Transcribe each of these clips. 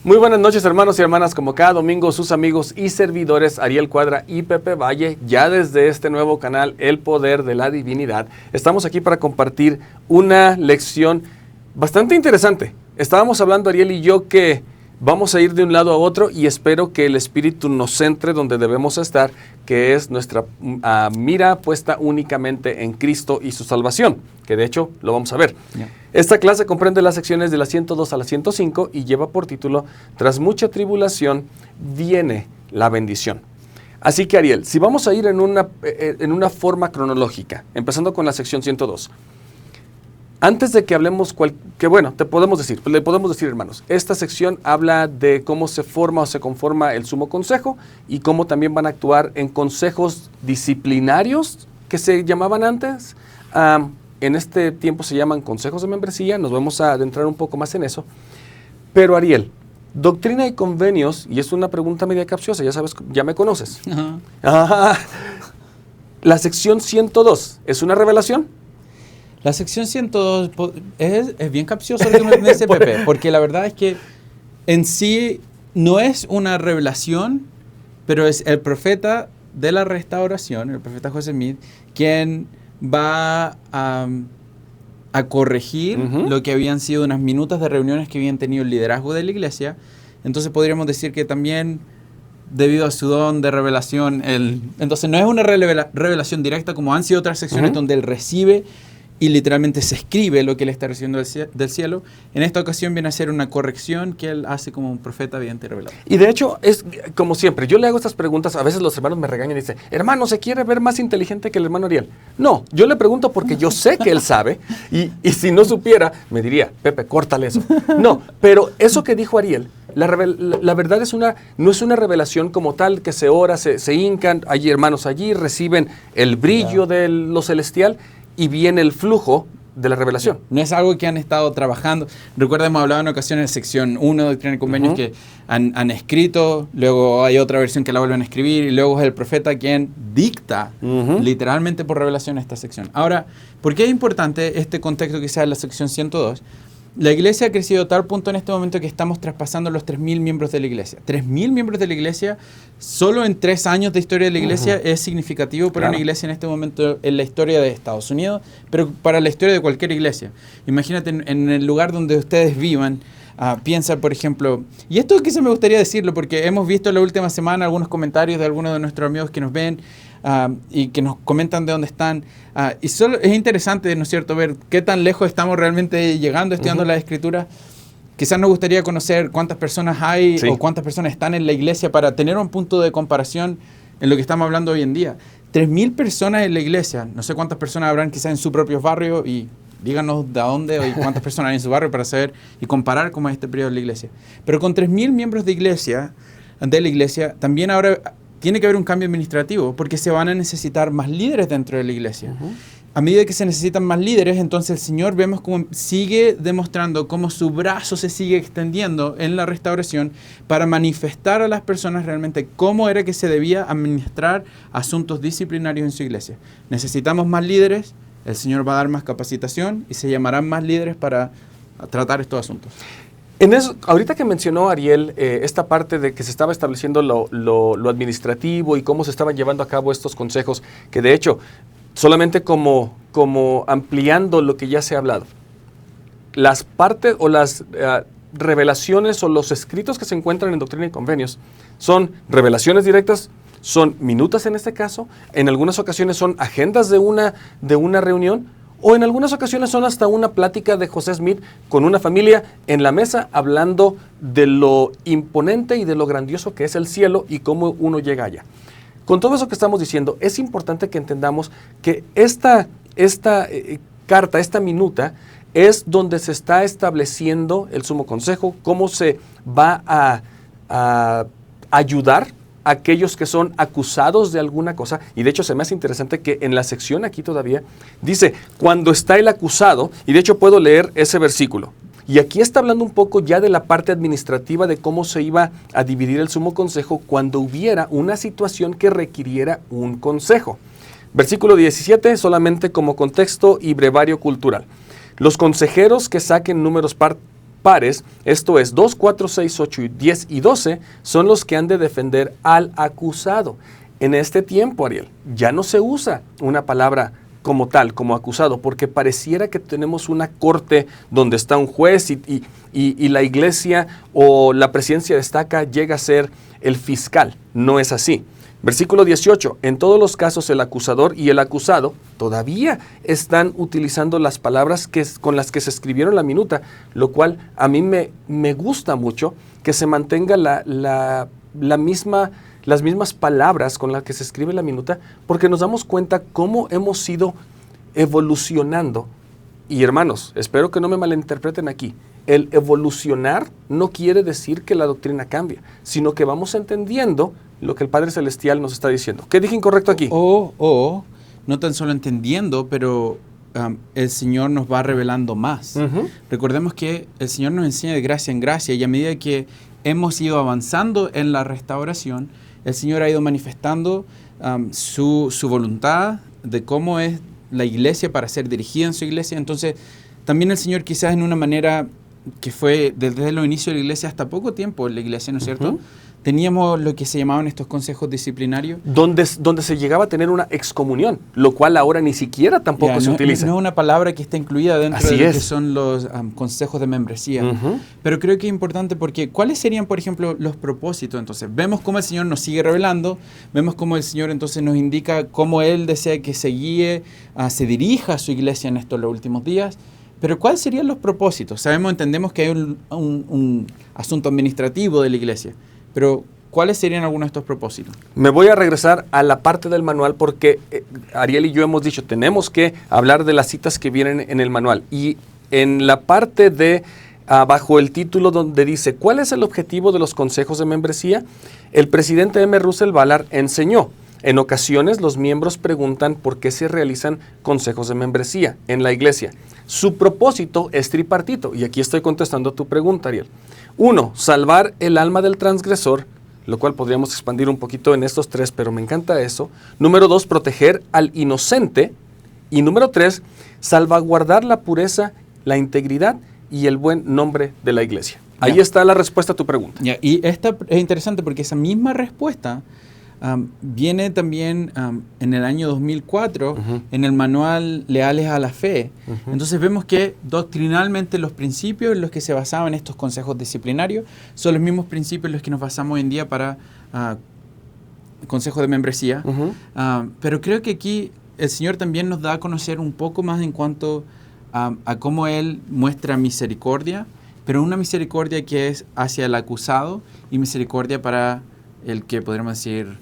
Muy buenas noches, hermanos y hermanas, como cada domingo sus amigos y servidores Ariel Cuadra y Pepe Valle, ya desde este nuevo canal El Poder de la Divinidad. Estamos aquí para compartir una lección bastante interesante. Estábamos hablando Ariel y yo que vamos a ir de un lado a otro y espero que el Espíritu nos centre donde debemos estar, que es nuestra mira puesta únicamente en Cristo y su salvación, que de hecho lo vamos a ver. Yeah. Esta clase comprende las secciones de la 102 a la 105 y lleva por título Tras mucha tribulación viene la bendición. Así que Ariel, si vamos a ir en una forma cronológica, empezando con la sección 102, antes de que hablemos, le podemos decir, hermanos, esta sección habla de cómo se forma o se conforma el Sumo Consejo y cómo también van a actuar en consejos disciplinarios que se llamaban antes. En este tiempo se llaman consejos de membresía, nos vamos a adentrar un poco más en eso. Pero Ariel, doctrina y convenios, y es una pregunta media capciosa, ya sabes, ya me conoces. La sección 102, ¿es una revelación? La sección 102 es bien capcioso lo que me dice Pepe, porque la verdad es que en sí no es una revelación, pero es el profeta de la restauración, el profeta José Smith, quien va a corregir lo que habían sido unas minutas de reuniones que habían tenido el liderazgo de la iglesia. Entonces podríamos decir que también debido a su don de revelación, entonces no es una revelación directa como han sido otras secciones donde él recibe y literalmente se escribe lo que él está recibiendo del cielo. En esta ocasión viene a ser una corrección que él hace como un profeta viviente y revelado. Y de hecho, es como siempre, yo le hago estas preguntas, a veces los hermanos me regañan y dicen, hermano, ¿se quiere ver más inteligente que el hermano Ariel? No, yo le pregunto porque yo sé que él sabe, y si no supiera, me diría, Pepe, córtale eso. No, pero eso que dijo Ariel, la verdad no es una revelación como tal, que se ora, se hincan, hay hermanos allí, reciben el brillo de lo celestial, y viene el flujo de la revelación. No es algo que han estado trabajando. Recuerda, hemos hablado en ocasiones en sección 1 de Doctrina y Convenios que han escrito, luego hay otra versión que la vuelven a escribir y luego es el profeta quien dicta literalmente por revelación esta sección. Ahora, ¿por qué es importante este contexto que sea en la sección 102? La iglesia ha crecido a tal punto en este momento que estamos traspasando los 3.000 miembros de la iglesia. 3.000 miembros de la iglesia, solo en 3 años de historia de la iglesia, es significativo para una iglesia en este momento en la historia de Estados Unidos, pero para la historia de cualquier iglesia. Imagínate en el lugar donde ustedes vivan, piensa, por ejemplo, y esto es que se me gustaría decirlo porque hemos visto la última semana algunos comentarios de algunos de nuestros amigos que nos ven y que nos comentan de dónde están. Y solo es interesante, ¿no es cierto?, ver qué tan lejos estamos realmente llegando estudiando la Escritura. Quizás nos gustaría conocer cuántas personas hay o cuántas personas están en la iglesia para tener un punto de comparación en lo que estamos hablando hoy en día. 3.000 personas en la iglesia, no sé cuántas personas habrán quizás en su propio barrio y díganos de dónde y cuántas personas hay en su barrio para saber y comparar cómo es este periodo de la iglesia. Pero con 3.000 miembros de la iglesia, también ahora tiene que haber un cambio administrativo porque se van a necesitar más líderes dentro de la iglesia. A medida que se necesitan más líderes, entonces el Señor vemos cómo sigue demostrando cómo su brazo se sigue extendiendo en la restauración para manifestar a las personas realmente cómo era que se debía administrar asuntos disciplinarios en su iglesia. Necesitamos más líderes, el Señor va a dar más capacitación y se llamarán más líderes para tratar estos asuntos. En eso, ahorita que mencionó Ariel esta parte de que se estaba estableciendo lo administrativo y cómo se estaban llevando a cabo estos consejos, que de hecho, solamente como ampliando lo que ya se ha hablado, las partes o las revelaciones o los escritos que se encuentran en Doctrina y Convenios son revelaciones directas, son minutas en este caso, en algunas ocasiones son agendas de una reunión, o en algunas ocasiones son hasta una plática de José Smith con una familia en la mesa hablando de lo imponente y de lo grandioso que es el cielo y cómo uno llega allá. Con todo eso que estamos diciendo, es importante que entendamos que esta carta, esta minuta, es donde se está estableciendo el Sumo Consejo, cómo se va a ayudar aquellos que son acusados de alguna cosa, y de hecho se me hace interesante que en la sección aquí todavía dice, cuando está el acusado, y de hecho puedo leer ese versículo, y aquí está hablando un poco ya de la parte administrativa de cómo se iba a dividir el Sumo Consejo cuando hubiera una situación que requiriera un consejo. Versículo 17, solamente como contexto y brevario cultural. Los consejeros que saquen números pares, esto es 2, 4, 6, 8, 10 y 12, son los que han de defender al acusado. En este tiempo, Ariel, ya no se usa una palabra como tal, como acusado, porque pareciera que tenemos una corte donde está un juez y la iglesia o la presidencia de estaca llega a ser el fiscal. No es así. Versículo 18, en todos los casos el acusador y el acusado todavía están utilizando las palabras con las que se escribieron la minuta, lo cual a mí me gusta mucho que se mantenga las mismas palabras con las que se escribe la minuta, porque nos damos cuenta cómo hemos ido evolucionando. Y hermanos, espero que no me malinterpreten aquí. El evolucionar no quiere decir que la doctrina cambie, sino que vamos entendiendo lo que el Padre Celestial nos está diciendo. ¿Qué dije incorrecto aquí? O no tan solo entendiendo, pero el Señor nos va revelando más. Recordemos que el Señor nos enseña de gracia en gracia, y a medida que hemos ido avanzando en la restauración, el Señor ha ido manifestando su voluntad de cómo es la iglesia para ser dirigida en su iglesia. Entonces, también el Señor, quizás en una manera que fue desde los inicios de la iglesia hasta poco tiempo en la iglesia, ¿no es cierto? Teníamos lo que se llamaban estos consejos disciplinarios. Donde se llegaba a tener una excomunión, lo cual ahora ni siquiera tampoco se utiliza. No es una palabra que está incluida dentro de lo que son los consejos de membresía. Pero creo que es importante porque ¿cuáles serían, por ejemplo, los propósitos? Entonces, vemos cómo el Señor nos sigue revelando, vemos cómo el Señor entonces nos indica cómo Él desea que se guíe, se dirija a su iglesia en estos los últimos días. Pero ¿cuáles serían los propósitos? Entendemos que hay un asunto administrativo de la iglesia. Pero, ¿cuáles serían algunos de estos propósitos? Me voy a regresar a la parte del manual porque Ariel y yo hemos dicho, tenemos que hablar de las citas que vienen en el manual. Y en la parte de, bajo el título donde dice, ¿cuál es el objetivo de los consejos de membresía? El presidente M. Russell Ballard enseñó. En ocasiones los miembros preguntan por qué se realizan consejos de membresía en la iglesia. Su propósito es tripartito, y aquí estoy contestando tu pregunta, Ariel. 1. Salvar el alma del transgresor, lo cual podríamos expandir un poquito en estos 3, pero me encanta eso. Número 2, proteger al inocente. Y número 3, salvaguardar la pureza, la integridad y el buen nombre de la iglesia. Ahí está la respuesta a tu pregunta. Y esta es interesante porque esa misma respuesta viene también en el año 2004 en el manual Leales a la Fe. Entonces vemos que doctrinalmente los principios en los que se basaban estos consejos disciplinarios son los mismos principios en los que nos basamos hoy en día para consejos de membresía. Pero creo que aquí el Señor también nos da a conocer un poco más en cuanto a cómo Él muestra misericordia, pero una misericordia que es hacia el acusado y misericordia para el que podríamos decir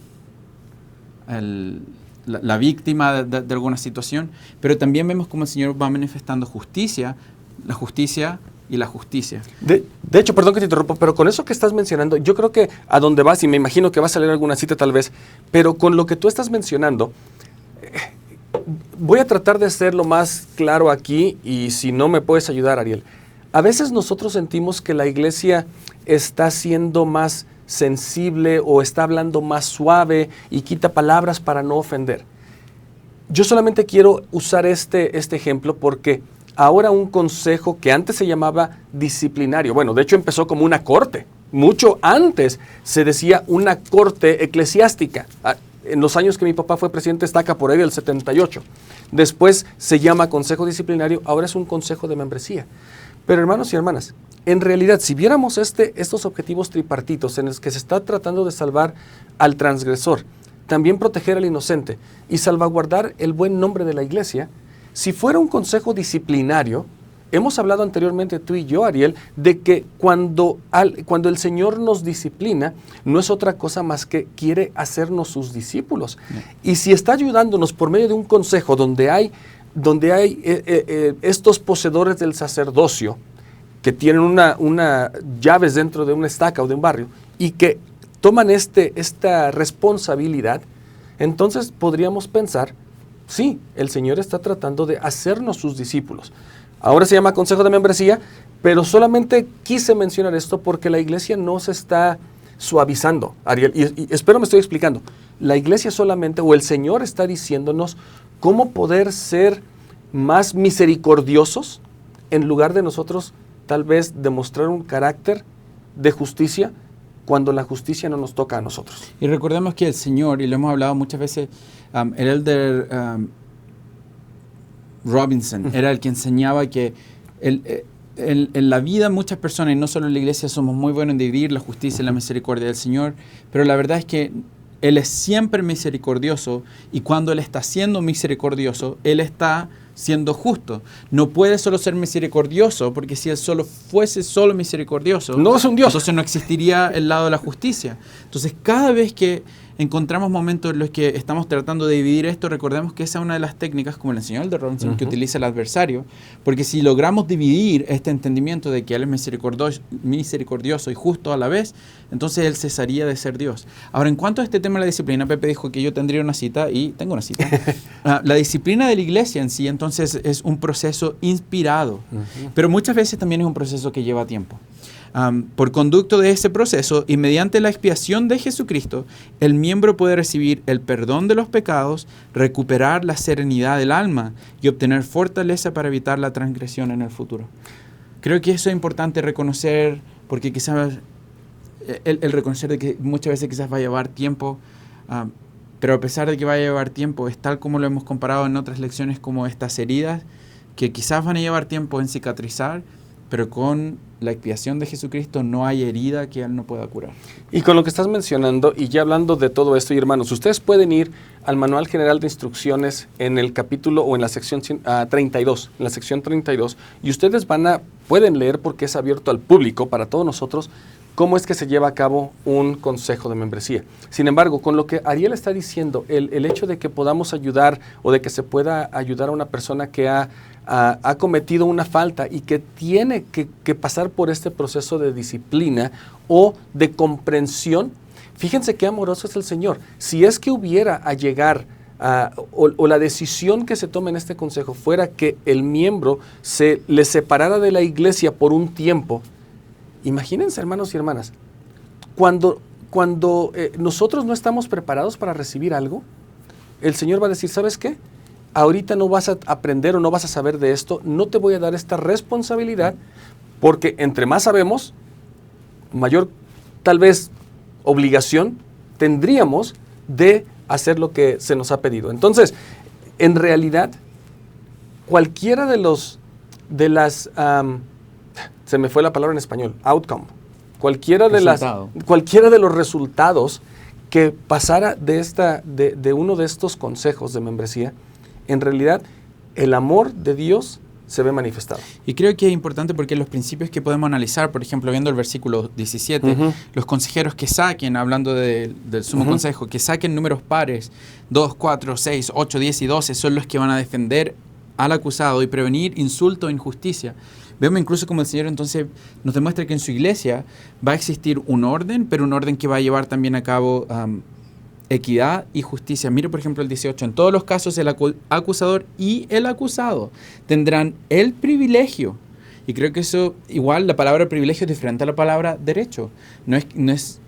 la víctima de alguna situación, pero también vemos cómo el Señor va manifestando justicia, la justicia y la justicia. De hecho, perdón que te interrumpa, pero con eso que estás mencionando, yo creo que a donde vas, y me imagino que va a salir alguna cita tal vez, pero con lo que tú estás mencionando, voy a tratar de ser lo más claro aquí, y si no me puedes ayudar, Ariel. A veces nosotros sentimos que la iglesia está siendo más sensible o está hablando más suave y quita palabras para no ofender. Yo solamente quiero usar este ejemplo porque ahora un consejo que antes se llamaba disciplinario, bueno, de hecho empezó como una corte. Mucho antes se decía una corte eclesiástica. En los años que mi papá fue presidente estaca, por ahí del 78. Después se llama consejo disciplinario, ahora es un consejo de membresía. Pero hermanos y hermanas, en realidad, si viéramos estos objetivos tripartitos en los que se está tratando de salvar al transgresor, también proteger al inocente y salvaguardar el buen nombre de la iglesia, si fuera un consejo disciplinario, hemos hablado anteriormente tú y yo, Ariel, de que cuando el Señor nos disciplina, no es otra cosa más que quiere hacernos sus discípulos. Y si está ayudándonos por medio de un consejo donde hay estos poseedores del sacerdocio, que tienen una llaves dentro de una estaca o de un barrio y que toman esta responsabilidad, entonces podríamos pensar, sí, el Señor está tratando de hacernos sus discípulos. Ahora se llama consejo de membresía, pero solamente quise mencionar esto porque la iglesia no se está suavizando, Ariel, y espero me estoy explicando. La iglesia solamente, o el Señor está diciéndonos cómo poder ser más misericordiosos en lugar de nosotros tal vez demostrar un carácter de justicia cuando la justicia no nos toca a nosotros. Y recordemos que el Señor, y lo hemos hablado muchas veces, el elder Robinson era el que enseñaba que en la vida muchas personas, y no solo en la iglesia, somos muy buenos en dividir la justicia y la misericordia del Señor, pero la verdad es que Él es siempre misericordioso, y cuando Él está siendo misericordioso, Él está siendo justo. No puede solo ser misericordioso, porque si Él fuese solo misericordioso, no es un Dios. Entonces no existiría el lado de la justicia. Entonces cada vez que encontramos momentos en los que estamos tratando de dividir esto, recordemos que esa es una de las técnicas, como le enseñó el de Robinson, que utiliza el adversario, porque si logramos dividir este entendimiento de que Él es misericordioso y justo a la vez, entonces Él cesaría de ser Dios. Ahora, en cuanto a este tema de la disciplina, Pepe dijo que yo tendría una cita, y tengo una cita. La disciplina de la iglesia en sí, entonces, es un proceso inspirado, pero muchas veces también es un proceso que lleva tiempo. Por conducto de ese proceso y mediante la expiación de Jesucristo, el miembro puede recibir el perdón de los pecados, recuperar la serenidad del alma y obtener fortaleza para evitar la transgresión en el futuro. Creo que eso es importante reconocer, porque quizás el reconocer de que muchas veces quizás va a llevar tiempo, pero a pesar de que va a llevar tiempo, es tal como lo hemos comparado en otras lecciones, como estas heridas que quizás van a llevar tiempo en cicatrizar, pero con la expiación de Jesucristo no hay herida que Él no pueda curar. Y con lo que estás mencionando, y ya hablando de todo esto, y hermanos, ustedes pueden ir al Manual General de Instrucciones en el capítulo o en la sección 32, en la sección 32, y ustedes pueden leer, porque es abierto al público, para todos nosotros, cómo es que se lleva a cabo un consejo de membresía. Sin embargo, con lo que Ariel está diciendo, el hecho de que podamos ayudar o de que se pueda ayudar a una persona que ha cometido una falta y que tiene que pasar por este proceso de disciplina o de comprensión, fíjense qué amoroso es el Señor. Si es que hubiera a llegar o la decisión que se tome en este consejo fuera que el miembro se le separara de la iglesia por un tiempo, imagínense, hermanos y hermanas, cuando nosotros no estamos preparados para recibir algo, el Señor va a decir, ¿sabes qué? Ahorita no vas a aprender o no vas a saber de esto, no te voy a dar esta responsabilidad, porque entre más sabemos, mayor tal vez obligación tendríamos de hacer lo que se nos ha pedido. Entonces, en realidad, cualquiera se me fue la palabra en español, outcome, cualquiera de los resultados que pasara de uno de estos consejos de membresía, en realidad el amor de Dios se ve manifestado. Y creo que es importante porque los principios que podemos analizar, por ejemplo, viendo el versículo 17, los consejeros que saquen, hablando del sumo consejo, que saquen números pares, 2, 4, 6, 8, 10 y 12, son los que van a defender al acusado y prevenir insulto e injusticia. Vemos incluso como el Señor entonces nos demuestra que en su iglesia va a existir un orden, pero un orden que va a llevar también a cabo equidad y justicia. Mire, por ejemplo, el 18. En todos los casos, el acusador y el acusado tendrán el privilegio. Y creo que eso, igual, la palabra privilegio es diferente a la palabra derecho.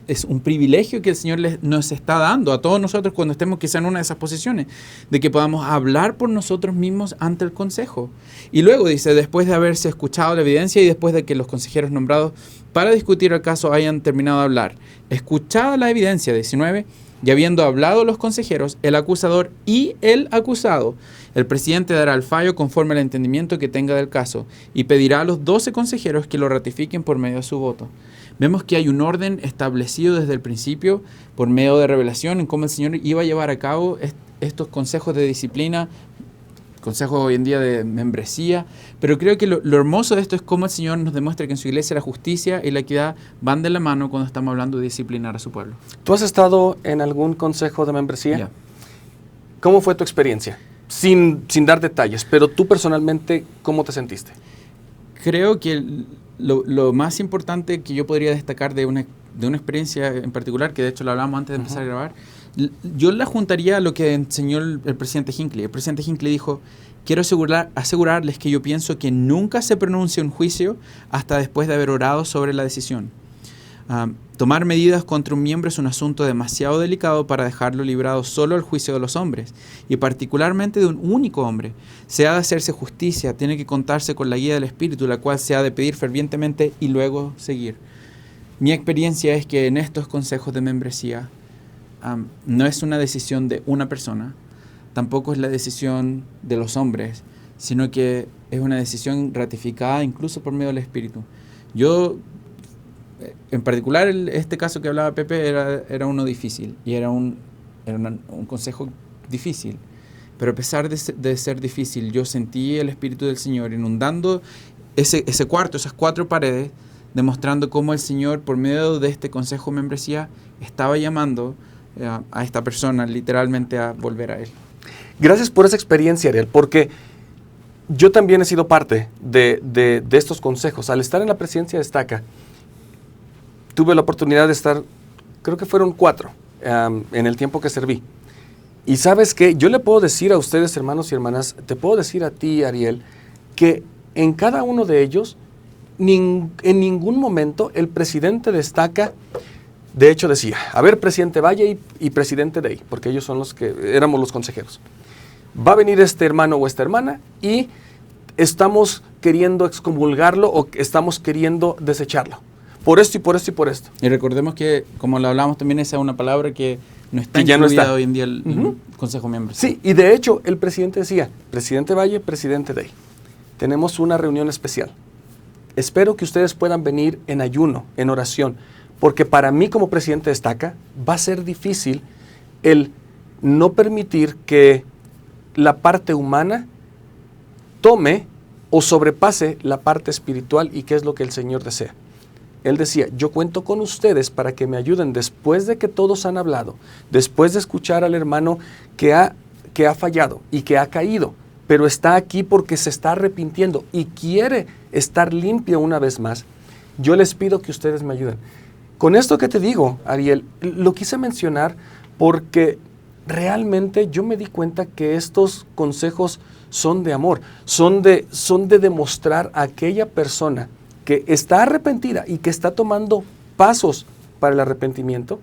Es un privilegio que el Señor nos está dando a todos nosotros cuando estemos quizá en una de esas posiciones, de que podamos hablar por nosotros mismos ante el consejo. Y luego dice, después de haberse escuchado la evidencia y después de que los consejeros nombrados para discutir el caso hayan terminado de hablar, escuchada la evidencia, 19, y habiendo hablado los consejeros, el acusador y el acusado, el presidente dará el fallo conforme al entendimiento que tenga del caso y pedirá a los 12 consejeros que lo ratifiquen por medio de su voto. Vemos que hay un orden establecido desde el principio por medio de revelación en cómo el Señor iba a llevar a cabo estos consejos de disciplina, consejos hoy en día de membresía, pero creo que lo hermoso de esto es cómo el Señor nos demuestra que en su iglesia la justicia y la equidad van de la mano cuando estamos hablando de disciplinar a su pueblo. ¿Tú has estado en algún consejo de membresía? Yeah. ¿Cómo fue tu experiencia? Sin dar detalles, pero tú personalmente, ¿cómo te sentiste? Creo que lo más importante que yo podría destacar de una experiencia en particular, que de hecho lo hablamos antes de empezar a grabar, yo la juntaría a lo que enseñó el presidente Hinckley. El presidente Hinckley dijo, quiero asegurarles que yo pienso que nunca se pronuncia un juicio hasta después de haber orado sobre la decisión. Tomar medidas contra un miembro es un asunto demasiado delicado para dejarlo librado solo al juicio de los hombres, y particularmente de un único hombre. Se ha de hacerse justicia, tiene que contarse con la guía del Espíritu, la cual se ha de pedir fervientemente y luego seguir. Mi experiencia es que en estos consejos de membresía no es una decisión de una persona, tampoco es la decisión de los hombres, sino que es una decisión ratificada incluso por medio del Espíritu. Yo, en particular, este caso que hablaba Pepe era uno difícil y era un consejo difícil. Pero a pesar de ser difícil, yo sentí el Espíritu del Señor inundando ese cuarto, esas 4 paredes, demostrando cómo el Señor, por medio de este consejo de membresía, estaba llamando a esta persona literalmente a volver a Él. Gracias por esa experiencia, Ariel, porque yo también he sido parte de estos consejos. Al estar en la presidencia de Estaca, tuve la oportunidad de estar, creo que fueron 4 en el tiempo que serví. Y ¿sabes qué? Yo le puedo decir a ustedes, hermanos y hermanas, te puedo decir a ti, Ariel, que en cada uno de ellos, en ningún momento el presidente de Estaca, de hecho decía, a ver, presidente Valle y presidente Day, porque ellos son los que éramos los consejeros. Va a venir este hermano o esta hermana y estamos queriendo excomulgarlo o estamos queriendo desecharlo. Por esto y por esto y por esto. Y recordemos que, como lo hablamos también, esa es una palabra que no está ya incluida no está hoy en día el Consejo de Miembros. Sí, y de hecho el presidente decía, presidente Valle, presidente Day, tenemos una reunión especial. Espero que ustedes puedan venir en ayuno, en oración, porque para mí como presidente de Estaca va a ser difícil el no permitir que la parte humana tome o sobrepase la parte espiritual y qué es lo que el Señor desea. Él decía, yo cuento con ustedes para que me ayuden después de que todos han hablado, después de escuchar al hermano que ha fallado y que ha caído, pero está aquí porque se está arrepintiendo y quiere estar limpio una vez más. Yo les pido que ustedes me ayuden. Con esto que te digo, Ariel, lo quise mencionar porque realmente yo me di cuenta que estos consejos son de amor, son de demostrar a aquella persona que está arrepentida y que está tomando pasos para el arrepentimiento,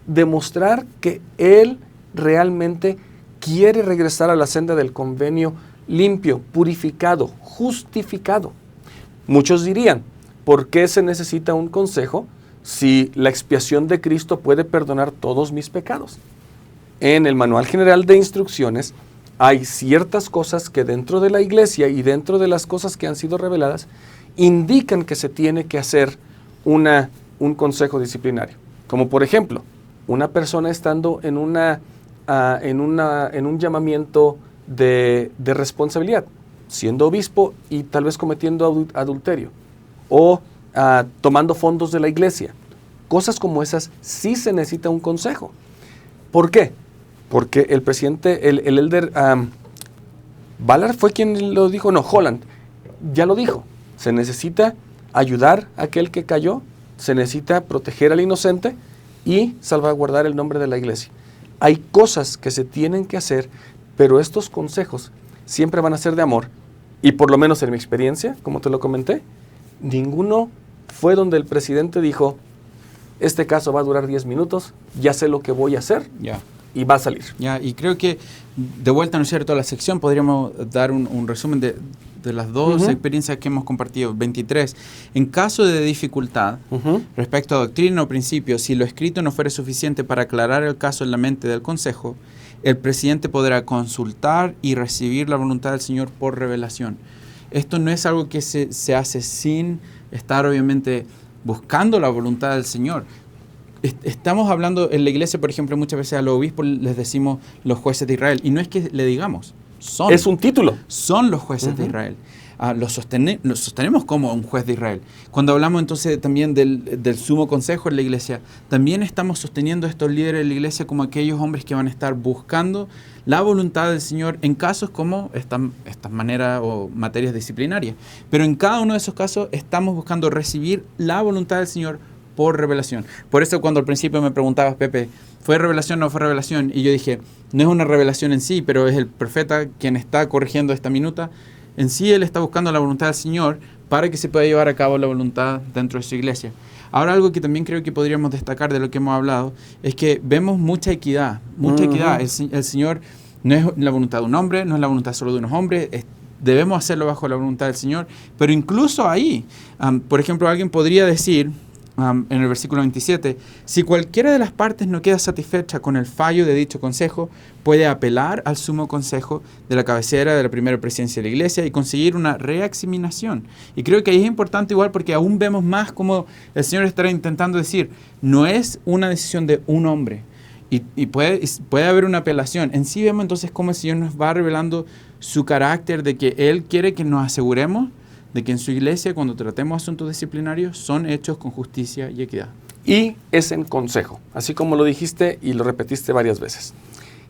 demostrar que él realmente quiere regresar a la senda del convenio limpio, purificado, justificado. Muchos dirían, ¿por qué se necesita un consejo si la expiación de Cristo puede perdonar todos mis pecados? En el Manual General de Instrucciones hay ciertas cosas que dentro de la iglesia y dentro de las cosas que han sido reveladas indican que se tiene que hacer un consejo disciplinario. Como por ejemplo, una persona estando en un llamamiento de responsabilidad, siendo obispo y tal vez cometiendo adulterio, o tomando fondos de la iglesia. Cosas como esas sí se necesita un consejo. ¿Por qué? Porque el presidente, el elder, Ballard fue quien lo dijo, no, Holland, ya lo dijo. Se necesita ayudar a aquel que cayó, se necesita proteger al inocente y salvaguardar el nombre de la iglesia. Hay cosas que se tienen que hacer, pero estos consejos siempre van a ser de amor. Y por lo menos en mi experiencia, como te lo comenté, ninguno fue donde el presidente dijo, este caso va a durar 10 minutos, ya sé lo que voy a hacer y va a salir. Y creo que, de vuelta, ¿no es cierto?, a la sección podríamos dar un resumen de las dos experiencias que hemos compartido. 23. En caso de dificultad, respecto a doctrina o principio, si lo escrito no fuera suficiente para aclarar el caso en la mente del consejo, el presidente podrá consultar y recibir la voluntad del Señor por revelación. Esto no es algo que se hace sin estar, obviamente, buscando la voluntad del Señor. Estamos hablando en la iglesia, por ejemplo, muchas veces a los obispos les decimos los jueces de Israel, y no es que le digamos, es un título. Son los jueces de Israel. Los sostenemos como un juez de Israel. Cuando hablamos entonces también del sumo consejo en la iglesia, también estamos sosteniendo a estos líderes de la iglesia como aquellos hombres que van a estar buscando la voluntad del Señor en casos como estas maneras o materias disciplinarias. Pero en cada uno de esos casos estamos buscando recibir la voluntad del Señor por revelación. Por eso cuando al principio me preguntabas, Pepe, ¿fue revelación o no fue revelación? Y yo dije, no es una revelación en sí, pero es el profeta quien está corrigiendo esta minuta. En sí, él está buscando la voluntad del Señor para que se pueda llevar a cabo la voluntad dentro de su iglesia. Ahora, algo que también creo que podríamos destacar de lo que hemos hablado es que vemos mucha equidad, mucha equidad. El Señor no es la voluntad de un hombre, no es la voluntad solo de unos hombres, debemos hacerlo bajo la voluntad del Señor, pero incluso ahí, por ejemplo, alguien podría decir, en el versículo 27, si cualquiera de las partes no queda satisfecha con el fallo de dicho consejo, puede apelar al sumo consejo de la cabecera de la primera presidencia de la iglesia y conseguir una reexaminación. Y creo que ahí es importante igual porque aún vemos más como el Señor estará intentando decir, no es una decisión de un hombre, y puede haber una apelación. En sí vemos entonces cómo el Señor nos va revelando su carácter de que Él quiere que nos aseguremos de que en su iglesia, cuando tratemos asuntos disciplinarios, son hechos con justicia y equidad. Y es en consejo, así como lo dijiste y lo repetiste varias veces.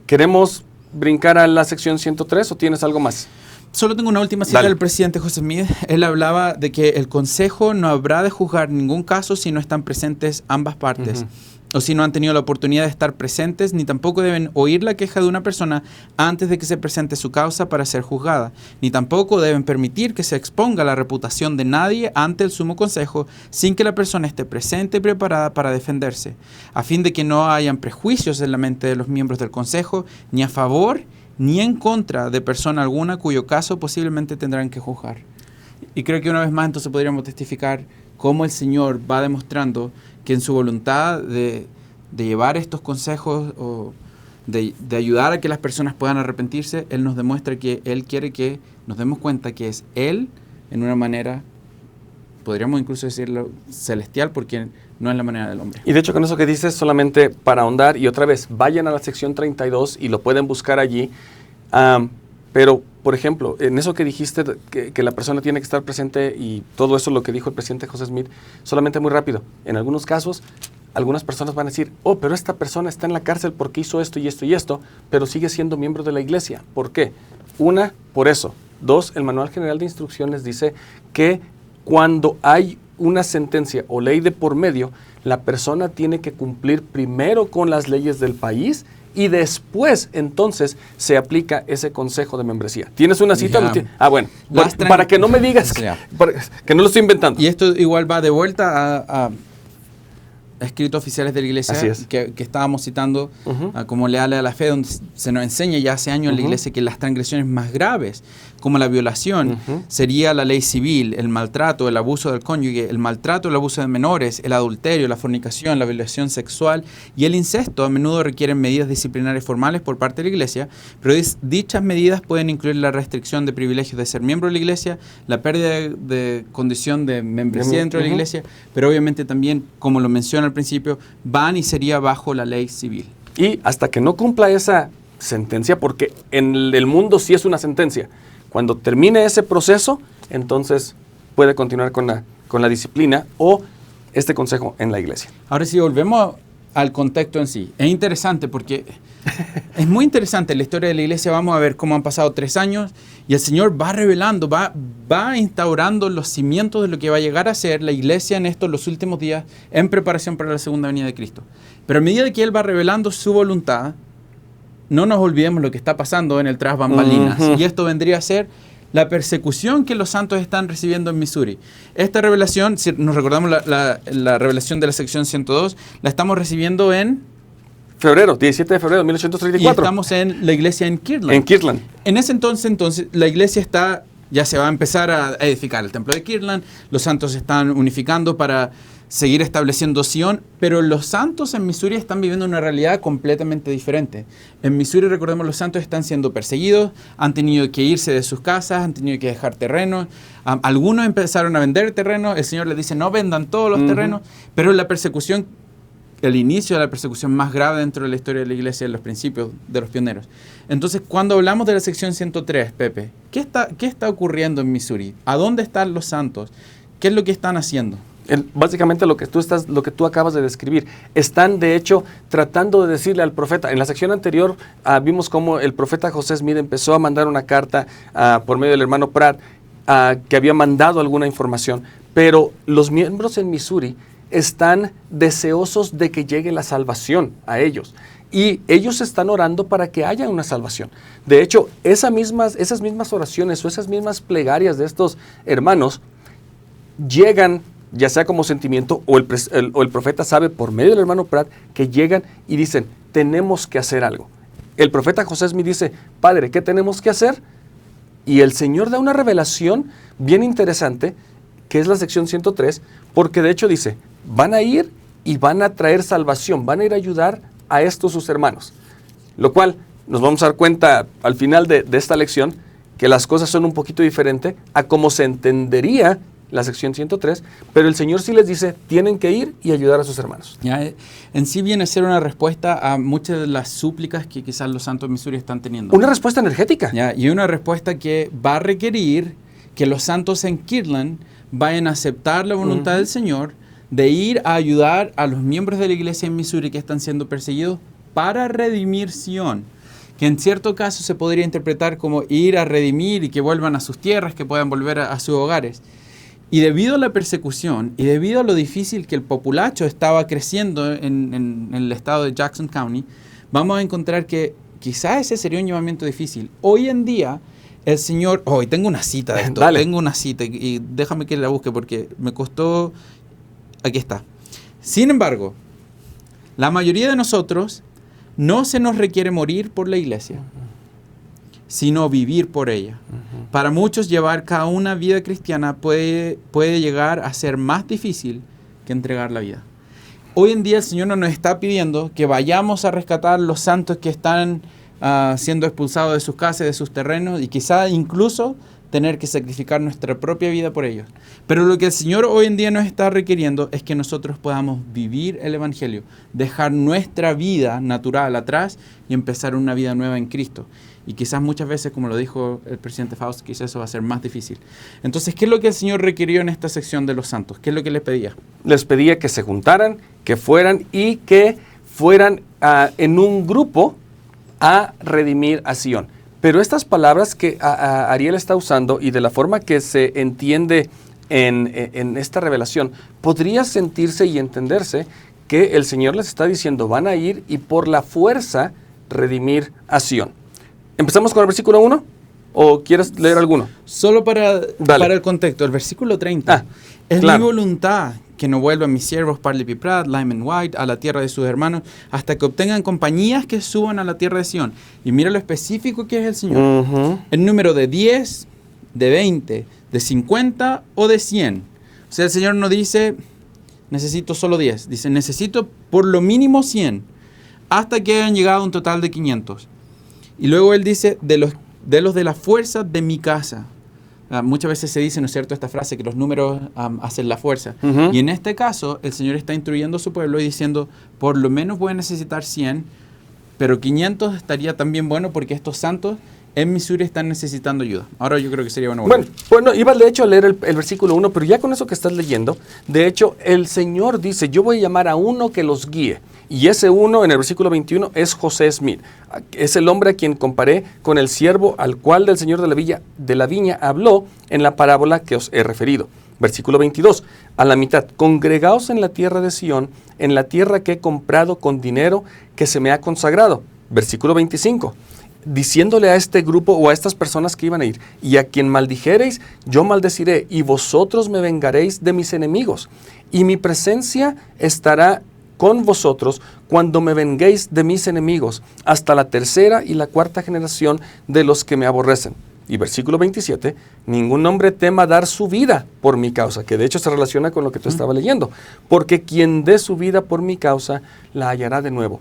¿Queremos brincar a la sección 103 o tienes algo más? Solo tengo una última cita del presidente José Smith. Él hablaba de que el consejo no habrá de juzgar ningún caso si no están presentes ambas partes. O si no han tenido la oportunidad de estar presentes, ni tampoco deben oír la queja de una persona antes de que se presente su causa para ser juzgada, ni tampoco deben permitir que se exponga la reputación de nadie ante el sumo consejo sin que la persona esté presente y preparada para defenderse, a fin de que no hayan prejuicios en la mente de los miembros del consejo, ni a favor ni en contra de persona alguna cuyo caso posiblemente tendrán que juzgar. Y creo que una vez más entonces podríamos testificar cómo el Señor va demostrando que en su voluntad de llevar estos consejos o de ayudar a que las personas puedan arrepentirse, Él nos demuestra que Él quiere que nos demos cuenta que es Él, en una manera, podríamos incluso decirlo, celestial, porque no es la manera del hombre. Y de hecho con eso que dices, solamente para ahondar, y otra vez, vayan a la sección 32 y lo pueden buscar allí, pero, por ejemplo, en eso que dijiste, que la persona tiene que estar presente y todo eso, lo que dijo el presidente José Smith, solamente muy rápido. En algunos casos, algunas personas van a decir, oh, pero esta persona está en la cárcel porque hizo esto y esto y esto, pero sigue siendo miembro de la iglesia. ¿Por qué? Una, por eso. Dos, el Manual General de Instrucciones dice que cuando hay una sentencia o ley de por medio, la persona tiene que cumplir primero con las leyes del país y después, entonces, se aplica ese consejo de membresía. ¿Tienes una cita? Bueno, para que no me digas que no lo estoy inventando. Y esto igual va de vuelta a escritos oficiales de la iglesia que estábamos citando, como leales a la fe, donde se nos enseña ya hace años en la iglesia que las transgresiones más graves, como la violación, sería la ley civil, el maltrato, el abuso del cónyuge, el maltrato, el abuso de menores, el adulterio, la fornicación, la violación sexual y el incesto. A menudo requieren medidas disciplinarias formales por parte de la iglesia, pero dichas medidas pueden incluir la restricción de privilegios de ser miembro de la iglesia, la pérdida de condición de membresía dentro de la iglesia, pero obviamente también, como lo menciona al principio, van y sería bajo la ley civil. Y hasta que no cumpla esa sentencia, porque en el mundo sí es una sentencia, cuando termine ese proceso, entonces puede continuar con la disciplina o este consejo en la iglesia. Ahora sí, volvemos al contexto en sí. Es interesante porque es muy interesante la historia de la iglesia. Vamos a ver cómo han pasado 3 años y el Señor va revelando, va instaurando los cimientos de lo que va a llegar a ser la iglesia en estos los últimos días en preparación para la segunda venida de Cristo. Pero a medida que Él va revelando su voluntad, no nos olvidemos lo que está pasando en el tras bambalinas. Y esto vendría a ser la persecución que los santos están recibiendo en Missouri. Esta revelación, si nos recordamos la revelación de la sección 102, la estamos recibiendo en febrero, 17 de febrero de 1834. Y estamos en la iglesia en Kirtland. En Kirtland. En ese entonces, la iglesia ya se va a empezar a edificar el templo de Kirtland, los santos se están unificando para seguir estableciendo Sion, pero los santos en Missouri están viviendo una realidad completamente diferente. En Missouri, recordemos, los santos están siendo perseguidos, han tenido que irse de sus casas, han tenido que dejar terrenos, algunos empezaron a vender terrenos, el Señor les dice no vendan todos los terrenos, pero la persecución, el inicio de la persecución más grave dentro de la historia de la iglesia en los principios de los pioneros. Entonces, cuando hablamos de la sección 103, Pepe, ¿qué está ocurriendo en Missouri? ¿A dónde están los santos? ¿Qué es lo que están haciendo? Básicamente lo que tú acabas de describir. Están, de hecho, tratando de decirle al profeta. En la sección anterior vimos cómo el profeta José Smith empezó a mandar una carta por medio del hermano Pratt que había mandado alguna información, pero los miembros en Missouri están deseosos de que llegue la salvación a ellos. Y ellos están orando para que haya una salvación. De hecho, esas mismas oraciones o esas mismas plegarias de estos hermanos llegan ya sea como sentimiento o el profeta sabe por medio del hermano Pratt que llegan y dicen, tenemos que hacer algo. El profeta José Smith dice, Padre, ¿qué tenemos que hacer? Y el Señor da una revelación bien interesante, que es la sección 103, porque de hecho dice, van a ir y van a traer salvación, van a ir a ayudar a estos sus hermanos. Lo cual nos vamos a dar cuenta al final de esta lección, que las cosas son un poquito diferentes a como se entendería la sección 103, pero el Señor sí les dice, tienen que ir y ayudar a sus hermanos. Ya, en sí viene a ser una respuesta a muchas de las súplicas que quizás los santos de Missouri están teniendo. Una respuesta energética. Ya, y una respuesta que va a requerir que los santos en Kirtland vayan a aceptar la voluntad del Señor de ir a ayudar a los miembros de la iglesia en Missouri que están siendo perseguidos para redimir Sion, que en cierto caso se podría interpretar como ir a redimir y que vuelvan a sus tierras, que puedan volver a sus hogares. Y debido a la persecución y debido a lo difícil que el populacho estaba creciendo en el estado de Jackson County, vamos a encontrar que quizás ese sería un llamamiento difícil. Hoy en día, el Señor... Hoy tengo una cita de esto. Dale. Tengo una cita y déjame que la busque porque me costó... Aquí está. Sin embargo, la mayoría de nosotros no se nos requiere morir por la iglesia, sino vivir por ella. Para muchos, llevar cada una vida cristiana puede llegar a ser más difícil que entregar la vida. Hoy en día el Señor no nos está pidiendo que vayamos a rescatar los santos que están siendo expulsados de sus casas, de sus terrenos, y quizá incluso tener que sacrificar nuestra propia vida por ellos. Pero lo que el Señor hoy en día nos está requiriendo es que nosotros podamos vivir el Evangelio, dejar nuestra vida natural atrás y empezar una vida nueva en Cristo. Y quizás muchas veces, como lo dijo el presidente Faust, quizás eso va a ser más difícil. Entonces, ¿qué es lo que el Señor requirió en esta sección de los santos? ¿Qué es lo que les pedía? Les pedía que se juntaran, que fueran y que fueran en un grupo a redimir a Sion. Pero estas palabras que Ariel está usando y de la forma que se entiende en esta revelación, podría sentirse y entenderse que el Señor les está diciendo, van a ir y por la fuerza redimir a Sion. ¿Empezamos con el versículo 1? ¿O quieres leer alguno? Solo para el contexto, el versículo 30. Es claro. Mi voluntad que no vuelvan mis siervos Parley Pratt, Lyman White, a la tierra de sus hermanos, hasta que obtengan compañías que suban a la tierra de Sion. Y mira lo específico que es el Señor. El número de 10, de 20, de 50 o de 100. O sea, el Señor no dice, necesito solo 10. Dice, necesito por lo mínimo 100, hasta que hayan llegado a un total de 500. Y luego Él dice, de los de la fuerza de mi casa. Muchas veces se dice, ¿no es cierto?, esta frase, que los números hacen la fuerza. Y en este caso, el Señor está instruyendo a su pueblo y diciendo, por lo menos voy a necesitar 100, pero 500 estaría también bueno porque estos santos en Missouri están necesitando ayuda. Ahora yo creo que sería bueno. Bueno, iba de hecho a leer el versículo 1, pero ya con eso que estás leyendo, de hecho, el Señor dice, yo voy a llamar a uno que los guíe. Y ese uno, en el versículo 21, es José Smith. Es el hombre a quien comparé con el siervo al cual del Señor de la viña habló en la parábola que os he referido. Versículo 22, a la mitad, congregaos en la tierra de Sion, en la tierra que he comprado con dinero que se me ha consagrado. Versículo 25, diciéndole a este grupo o a estas personas que iban a ir, y a quien maldijereis, yo maldeciré, y vosotros me vengaréis de mis enemigos, y mi presencia estará con vosotros cuando me venguéis de mis enemigos, hasta la tercera y la cuarta generación de los que me aborrecen. Y versículo 27, ningún hombre tema dar su vida por mi causa, que de hecho se relaciona con lo que tú estabas leyendo, porque quien dé su vida por mi causa, la hallará de nuevo.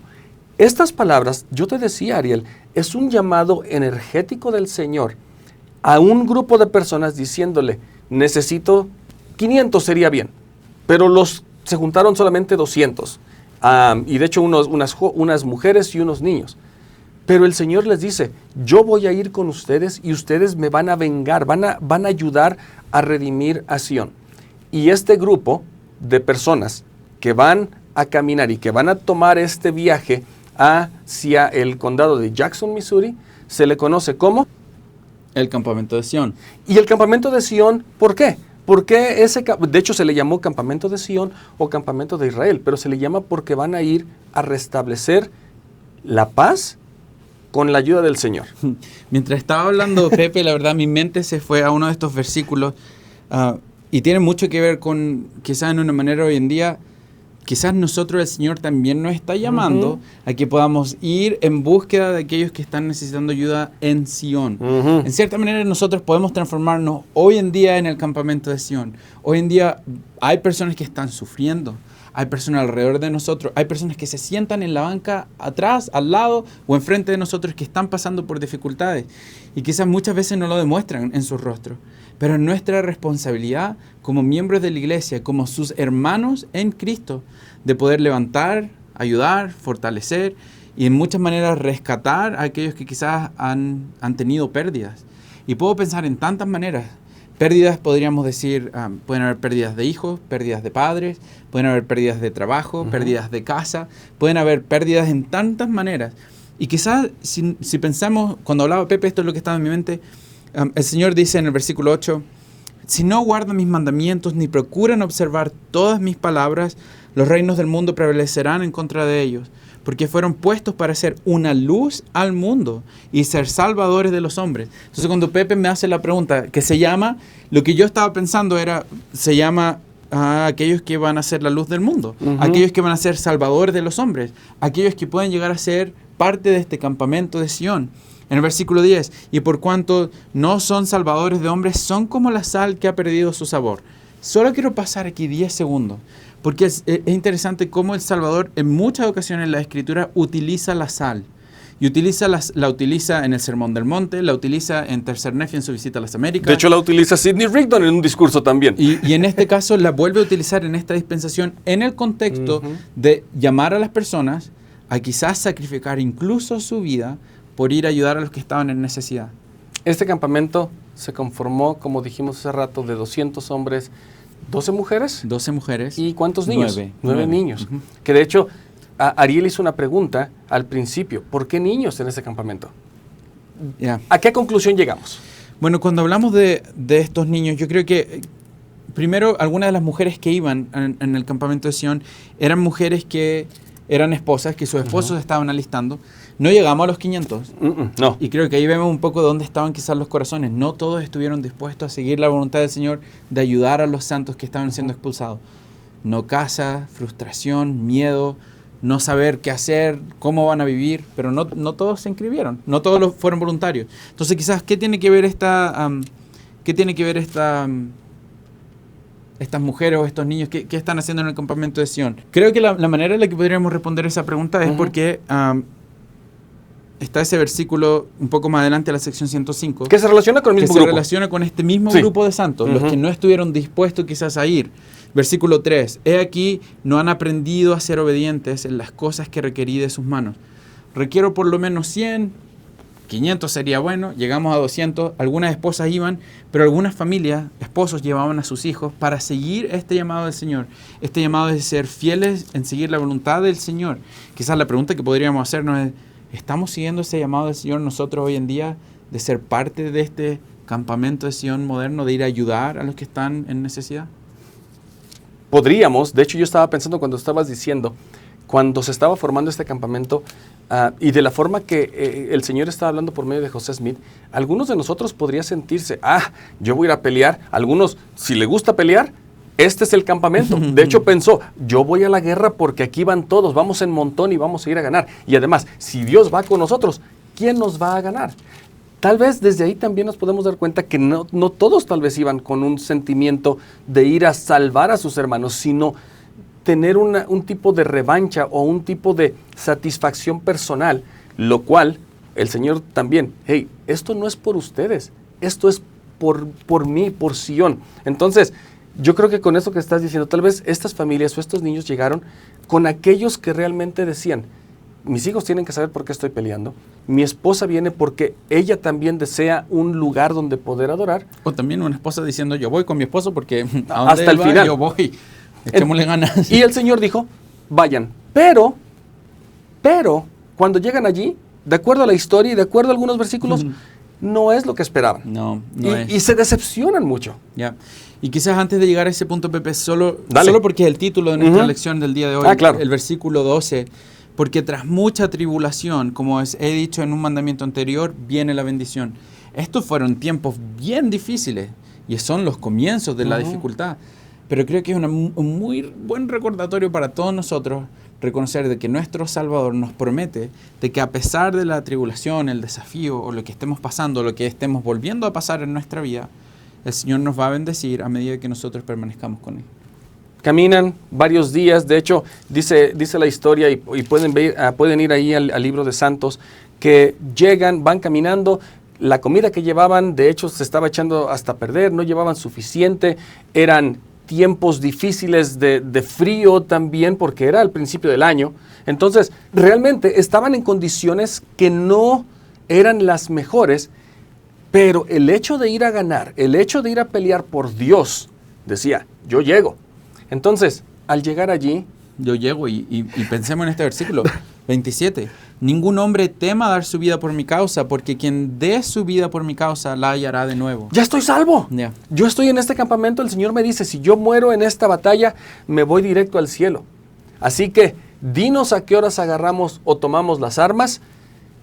Estas palabras, yo te decía, Ariel, es un llamado energético del Señor a un grupo de personas diciéndole, necesito 500 sería bien, pero se juntaron solamente 200. Y de hecho unas mujeres y unos niños. Pero el Señor les dice, yo voy a ir con ustedes y ustedes me van a vengar, van a ayudar a redimir a Sion. Y este grupo de personas que van a caminar y que van a tomar este viaje hacia el condado de Jackson, Missouri, se le conoce como el campamento de Sion. Y el campamento de Sion, ¿por qué? Porque de hecho se le llamó campamento de Sion o campamento de Israel, pero se le llama porque van a ir a restablecer la paz con la ayuda del Señor. Mientras estaba hablando Pepe, la verdad mi mente se fue a uno de estos versículos. Y tiene mucho que ver con, quizás en una manera hoy en día, quizás nosotros, el Señor también nos está llamando a que podamos ir en búsqueda de aquellos que están necesitando ayuda en Sion. En cierta manera nosotros podemos transformarnos hoy en día en el campamento de Sion. Hoy en día hay personas que están sufriendo, hay personas alrededor de nosotros, hay personas que se sientan en la banca atrás, al lado o enfrente de nosotros que están pasando por dificultades y quizás muchas veces no lo demuestran en sus rostros. Pero es nuestra responsabilidad como miembros de la iglesia, como sus hermanos en Cristo, de poder levantar, ayudar, fortalecer y en muchas maneras rescatar a aquellos que quizás han tenido pérdidas. Y puedo pensar en tantas maneras. Pérdidas, podríamos decir, pueden haber pérdidas de hijos, pérdidas de padres, pueden haber pérdidas de trabajo, pérdidas de casa, pueden haber pérdidas en tantas maneras. Y quizás si pensamos, cuando hablaba Pepe, esto es lo que estaba en mi mente. El Señor dice en el versículo 8, si no guardan mis mandamientos ni procuran observar todas mis palabras, los reinos del mundo prevalecerán en contra de ellos, porque fueron puestos para ser una luz al mundo y ser salvadores de los hombres. Entonces cuando Pepe me hace la pregunta, que se llama, lo que yo estaba pensando era, se llama a aquellos que van a ser la luz del mundo, aquellos que van a ser salvadores de los hombres, aquellos que pueden llegar a ser parte de este campamento de Sion. En el versículo 10, y por cuanto no son salvadores de hombres, son como la sal que ha perdido su sabor. Solo quiero pasar aquí 10 segundos, porque es interesante cómo el Salvador en muchas ocasiones en la Escritura utiliza la sal. Y la utiliza en el Sermón del Monte, la utiliza en Tercer Nefi en su visita a las Américas. De hecho, la utiliza Sidney Rigdon en un discurso también. Y en este caso la vuelve a utilizar en esta dispensación en el contexto de llamar a las personas a quizás sacrificar incluso su vida por ir a ayudar a los que estaban en necesidad. Este campamento se conformó, como dijimos hace rato, de 200 hombres, 12 mujeres. 12 mujeres. ¿Y cuántos niños? 9 niños. Que de hecho, Ariel hizo una pregunta al principio. ¿Por qué niños en ese campamento? ¿A qué conclusión llegamos? Bueno, cuando hablamos de estos niños, yo creo que primero algunas de las mujeres que iban en el campamento de Sion eran mujeres que eran esposas, que sus esposos estaban alistando. No llegamos a los 500. No. Y creo que ahí vemos un poco de dónde estaban quizás los corazones. No todos estuvieron dispuestos a seguir la voluntad del Señor de ayudar a los santos que estaban siendo expulsados. No casa, frustración, miedo, no saber qué hacer, cómo van a vivir, pero no todos se inscribieron, no todos fueron voluntarios. Entonces quizás, ¿qué tiene que ver estas mujeres o estos niños? ¿Qué están haciendo en el campamento de Sion? Creo que la manera en la que podríamos responder esa pregunta es porque está ese versículo un poco más adelante de la sección 105. Que se relaciona con el mismo grupo. Que se relaciona con este mismo grupo de santos, los que no estuvieron dispuestos quizás a ir. Versículo 3. He aquí, no han aprendido a ser obedientes en las cosas que requerí de sus manos. Requiero por lo menos 100, 500 sería bueno, llegamos a 200, algunas esposas iban, pero algunas familias, esposos llevaban a sus hijos para seguir este llamado del Señor. Este llamado de ser fieles en seguir la voluntad del Señor. Quizás la pregunta que podríamos hacernos es, ¿estamos siguiendo ese llamado del Señor nosotros hoy en día de ser parte de este campamento de Sion moderno, de ir a ayudar a los que están en necesidad? Podríamos, de hecho yo estaba pensando cuando estabas diciendo, cuando se estaba formando este campamento y de la forma que el Señor estaba hablando por medio de José Smith, algunos de nosotros podría sentirse, yo voy a ir a pelear. Algunos, si le gusta pelear, este es el campamento. De hecho pensó, yo voy a la guerra porque aquí van todos, vamos en montón y vamos a ir a ganar. Y además, si Dios va con nosotros, ¿quién nos va a ganar? Tal vez desde ahí también nos podemos dar cuenta que no todos tal vez iban con un sentimiento de ir a salvar a sus hermanos, sino tener un tipo de revancha o un tipo de satisfacción personal, lo cual el Señor también, esto no es por ustedes, esto es por mí, por Sion. Entonces, yo creo que con eso que estás diciendo, tal vez estas familias o estos niños llegaron con aquellos que realmente decían, mis hijos tienen que saber por qué estoy peleando, mi esposa viene porque ella también desea un lugar donde poder adorar. O también una esposa diciendo, yo voy con mi esposo porque hasta el final yo voy, echémosle ganas. Y el Señor dijo, vayan, pero cuando llegan allí, de acuerdo a la historia y de acuerdo a algunos versículos, no es lo que esperaban. No es. Y se decepcionan mucho. Ya. Y quizás antes de llegar a ese punto, Pepe, solo porque es el título de nuestra lección del día de hoy, claro. El versículo 12, porque tras mucha tribulación, como he dicho en un mandamiento anterior, viene la bendición. Estos fueron tiempos bien difíciles. y son los comienzos de la dificultad. Pero creo que es un muy buen recordatorio para todos nosotros reconocer de que nuestro Salvador nos promete de que a pesar de la tribulación, el desafío o lo que estemos pasando, lo que estemos volviendo a pasar en nuestra vida, el Señor nos va a bendecir a medida que nosotros permanezcamos con Él. Caminan varios días, de hecho, dice la historia y pueden ir ahí al libro de Santos, que llegan, van caminando, la comida que llevaban, de hecho, se estaba echando hasta perder, no llevaban suficiente, eran tiempos difíciles de frío también, porque era al principio del año. Entonces, realmente estaban en condiciones que no eran las mejores, pero el hecho de ir a ganar, el hecho de ir a pelear por Dios, decía, yo llego. Entonces, al llegar allí... Yo llego y pensemos en este versículo 27. Ningún hombre tema dar su vida por mi causa, porque quien dé su vida por mi causa la hallará de nuevo. ¡Ya estoy salvo! Yeah. Yo estoy en este campamento, el Señor me dice, si yo muero en esta batalla, me voy directo al cielo. Así que, dinos a qué horas agarramos o tomamos las armas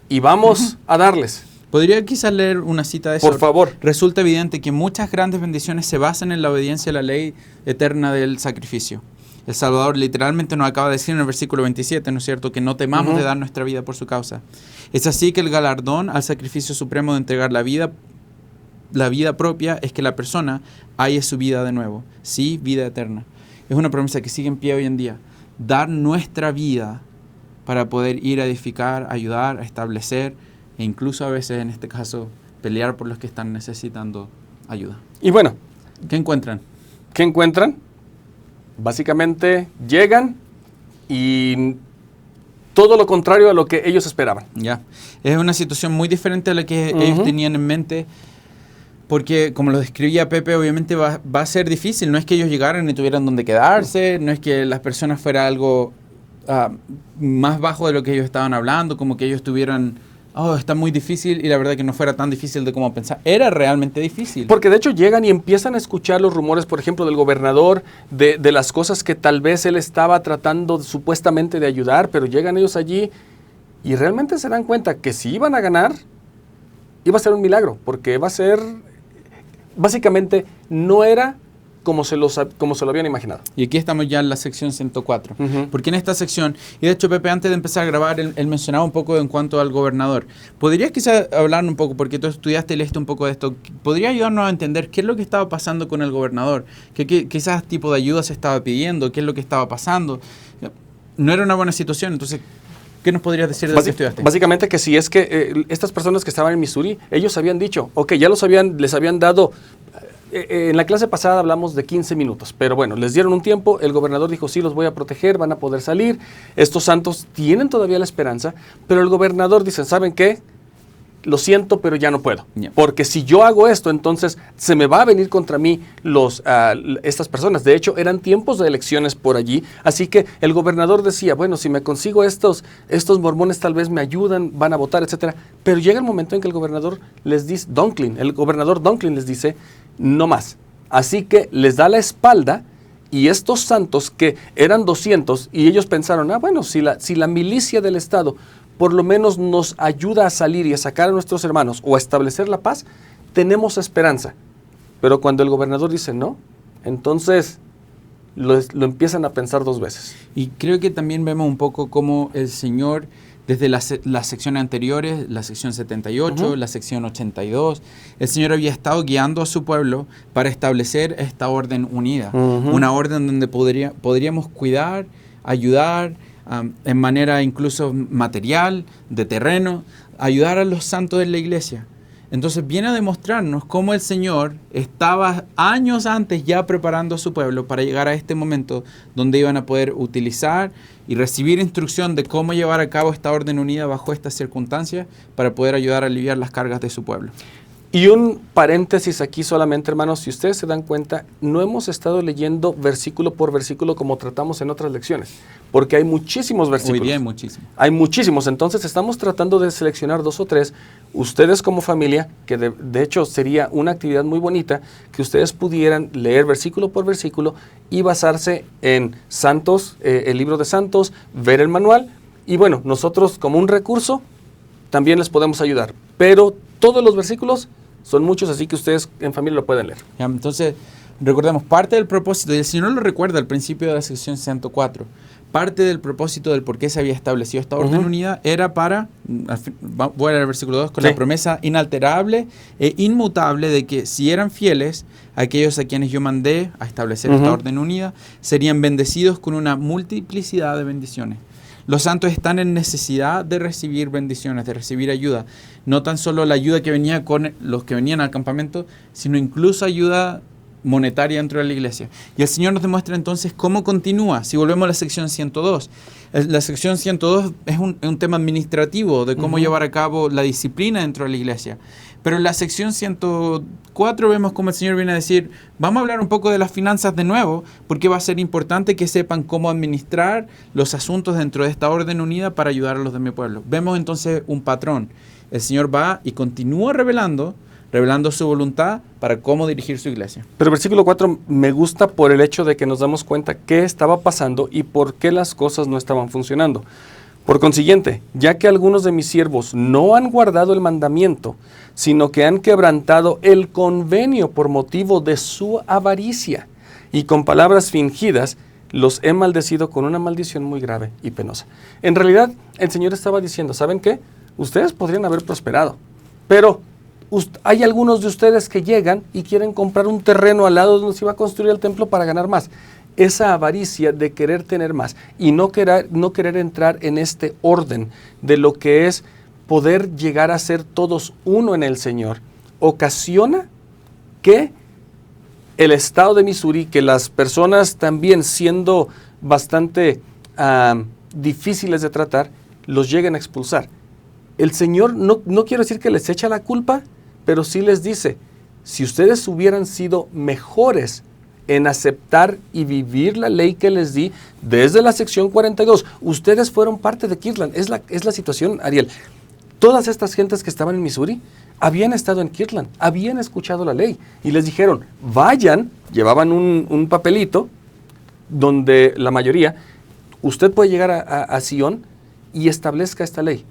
y vamos a darles. ¿Podría quizás leer una cita de eso? Por favor. Resulta evidente que muchas grandes bendiciones se basan en la obediencia a la ley eterna del sacrificio. El Salvador literalmente nos acaba de decir en el versículo 27, ¿no es cierto?, que no temamos de dar nuestra vida por su causa. Es así que el galardón al sacrificio supremo de entregar la vida propia es que la persona halle su vida de nuevo. Sí, vida eterna. Es una promesa que sigue en pie hoy en día. Dar nuestra vida para poder ir a edificar, ayudar, a establecer e incluso a veces, en este caso, pelear por los que están necesitando ayuda. Y bueno, ¿qué encuentran? ¿Qué encuentran? Básicamente llegan y todo lo contrario a lo que ellos esperaban. Ya, es una situación muy diferente a la que ellos tenían en mente, porque como lo describía Pepe, obviamente va a ser difícil. No es que ellos llegaran y tuvieran donde quedarse, no es que las personas fuera algo más bajo de lo que ellos estaban hablando, como que ellos tuvieran... está muy difícil, y la verdad que no fuera tan difícil de como pensar. Era realmente difícil. Porque de hecho llegan y empiezan a escuchar los rumores, por ejemplo, del gobernador, de las cosas que tal vez él estaba tratando supuestamente de ayudar, pero llegan ellos allí y realmente se dan cuenta que si iban a ganar, iba a ser un milagro, porque va a ser, básicamente, no era como se lo habían imaginado. Y aquí estamos ya en la sección 104. Porque en esta sección, y de hecho Pepe, antes de empezar a grabar, él mencionaba un poco en cuanto al gobernador. ¿Podrías quizás hablar un poco, porque tú estudiaste y leíste un poco de esto, ¿podría ayudarnos a entender qué es lo que estaba pasando con el gobernador? ¿Qué quizás tipo de ayuda se estaba pidiendo? ¿Qué es lo que estaba pasando? No era una buena situación, entonces... ¿Qué nos podrías decir de lo que estudiaste? Básicamente que si es que estas personas que estaban en Missouri, ellos habían dicho, ok, ya les habían dado, en la clase pasada hablamos de 15 minutos, pero bueno, les dieron un tiempo, el gobernador dijo, sí, los voy a proteger, van a poder salir, estos santos tienen todavía la esperanza, pero el gobernador dice, ¿saben qué? Lo siento, pero ya no puedo. Yeah. Porque si yo hago esto, entonces se me va a venir contra mí estas personas. De hecho, eran tiempos de elecciones por allí. Así que el gobernador decía, bueno, si me consigo estos mormones tal vez me ayudan, van a votar, etcétera. Pero llega el momento en que el gobernador les dice, el gobernador Dunklin les dice, no más. Así que les da la espalda. Y estos santos, que eran 200, y ellos pensaron, bueno, si la milicia del Estado por lo menos nos ayuda a salir y a sacar a nuestros hermanos o a establecer la paz, tenemos esperanza. Pero cuando el gobernador dice no, entonces lo empiezan a pensar dos veces. Y creo que también vemos un poco cómo el Señor, desde las secciones anteriores, la sección 78, la sección 82, el Señor había estado guiando a su pueblo para establecer esta orden unida. Una orden donde podríamos cuidar, ayudar, en manera incluso material, de terreno, ayudar a los santos de la iglesia. Entonces viene a demostrarnos cómo el Señor estaba años antes ya preparando a su pueblo para llegar a este momento donde iban a poder utilizar y recibir instrucción de cómo llevar a cabo esta orden unida bajo estas circunstancias para poder ayudar a aliviar las cargas de su pueblo. Y un paréntesis aquí solamente, hermanos, si ustedes se dan cuenta, no hemos estado leyendo versículo por versículo como tratamos en otras lecciones, porque hay muchísimos versículos. Hoy día hay muchísimos. Hay muchísimos, entonces estamos tratando de seleccionar 2 o 3. Ustedes como familia, que de hecho sería una actividad muy bonita, que ustedes pudieran leer versículo por versículo y basarse en Santos, el libro de Santos, ver el manual, y bueno, nosotros como un recurso también les podemos ayudar, pero todos los versículos Son muchos, así que ustedes en familia lo pueden leer. Ya, entonces, recordemos parte del propósito, y el Señor lo recuerda al principio de la sección 104. Parte del propósito del por qué se había establecido esta orden unida era para, voy a leer el versículo 2, con la promesa inalterable e inmutable de que si eran fieles, aquellos a quienes yo mandé a establecer esta orden unida, serían bendecidos con una multiplicidad de bendiciones. Los santos están en necesidad de recibir bendiciones, de recibir ayuda. No tan solo la ayuda que venía con los que venían al campamento, sino incluso ayuda monetaria dentro de la iglesia. Y el Señor nos demuestra entonces cómo continúa. Si volvemos a la sección 102, la sección 102 es un tema administrativo de cómo llevar a cabo la disciplina dentro de la iglesia. Pero en la sección 104 vemos cómo el Señor viene a decir, vamos a hablar un poco de las finanzas de nuevo, porque va a ser importante que sepan cómo administrar los asuntos dentro de esta orden unida para ayudar a los de mi pueblo. Vemos entonces un patrón. El Señor va y continúa revelando su voluntad para cómo dirigir su iglesia. Pero el versículo 4 me gusta por el hecho de que nos damos cuenta qué estaba pasando y por qué las cosas no estaban funcionando. Por consiguiente, ya que algunos de mis siervos no han guardado el mandamiento, sino que han quebrantado el convenio por motivo de su avaricia, y con palabras fingidas los he maldecido con una maldición muy grave y penosa. En realidad, el Señor estaba diciendo, ¿saben qué? Ustedes podrían haber prosperado, pero hay algunos de ustedes que llegan y quieren comprar un terreno al lado donde se iba a construir el templo para ganar más. Esa avaricia de querer tener más y no querer entrar en este orden de lo que es poder llegar a ser todos uno en el Señor, ocasiona que el estado de Missouri, que las personas también siendo bastante difíciles de tratar, los lleguen a expulsar. El Señor no quiero decir que les echa la culpa, pero sí les dice, si ustedes hubieran sido mejores en aceptar y vivir la ley que les di desde la sección 42, ustedes fueron parte de Kirtland. Es la situación, Ariel. Todas estas gentes que estaban en Missouri habían estado en Kirtland, habían escuchado la ley y les dijeron, vayan, llevaban un papelito donde la mayoría, usted puede llegar a Sion y establezca esta ley.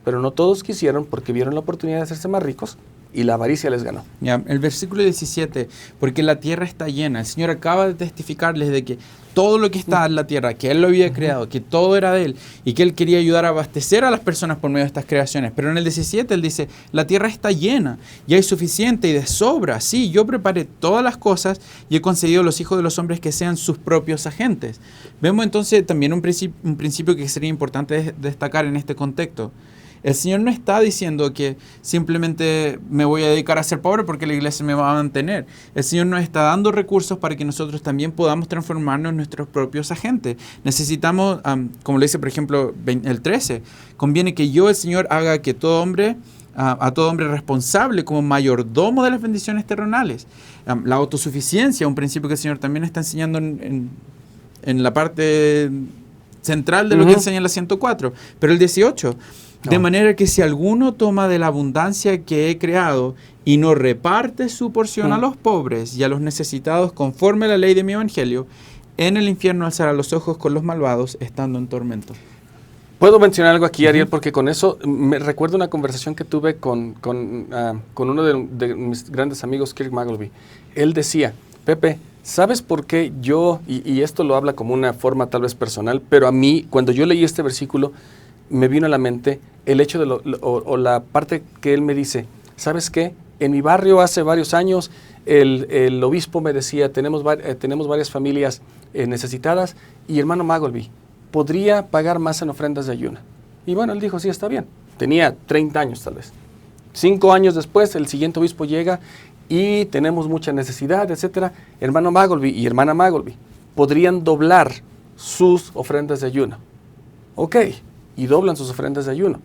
Pero no todos quisieron porque vieron la oportunidad de hacerse más ricos y la avaricia les ganó. Ya, el versículo 17, porque la tierra está llena. El Señor acaba de testificarles de que todo lo que está en la tierra, que Él lo había creado, que todo era de Él y que Él quería ayudar a abastecer a las personas por medio de estas creaciones. Pero en el 17 Él dice, la tierra está llena y hay suficiente y de sobra. Sí, yo preparé todas las cosas y he concedido a los hijos de los hombres que sean sus propios agentes. Vemos entonces también un principio que sería importante destacar en este contexto. El Señor no está diciendo que simplemente me voy a dedicar a ser pobre porque la iglesia me va a mantener. El Señor nos está dando recursos para que nosotros también podamos transformarnos en nuestros propios agentes. Necesitamos, como le dice por ejemplo el 13, conviene que yo, el Señor, haga que todo hombre, a todo hombre responsable como mayordomo de las bendiciones terrenales. La autosuficiencia, un principio que el Señor también está enseñando en la parte central de lo que enseña en la 104. Pero el 18... De manera que si alguno toma de la abundancia que he creado y no reparte su porción a los pobres y a los necesitados conforme a la ley de mi evangelio, en el infierno alzará los ojos con los malvados, estando en tormento. Puedo mencionar algo aquí, Ariel, porque con eso me recuerdo una conversación que tuve con uno de mis grandes amigos, Kirk Magleby. Él decía, Pepe, ¿sabes por qué yo, y esto lo habla como una forma tal vez personal, pero a mí, cuando yo leí este versículo, me vino a la mente el hecho de la parte que él me dice, ¿sabes qué? En mi barrio hace varios años el obispo me decía, tenemos varias familias necesitadas y hermano Magleby, ¿podría pagar más en ofrendas de ayuno? Y bueno, él dijo, sí, está bien. Tenía 30 años tal vez. 5 años después, el siguiente obispo llega y tenemos mucha necesidad, etcétera. Hermano Magleby y hermana Magleby, ¿podrían doblar sus ofrendas de ayuno? Ok. Y doblan sus ofrendas de ayuno.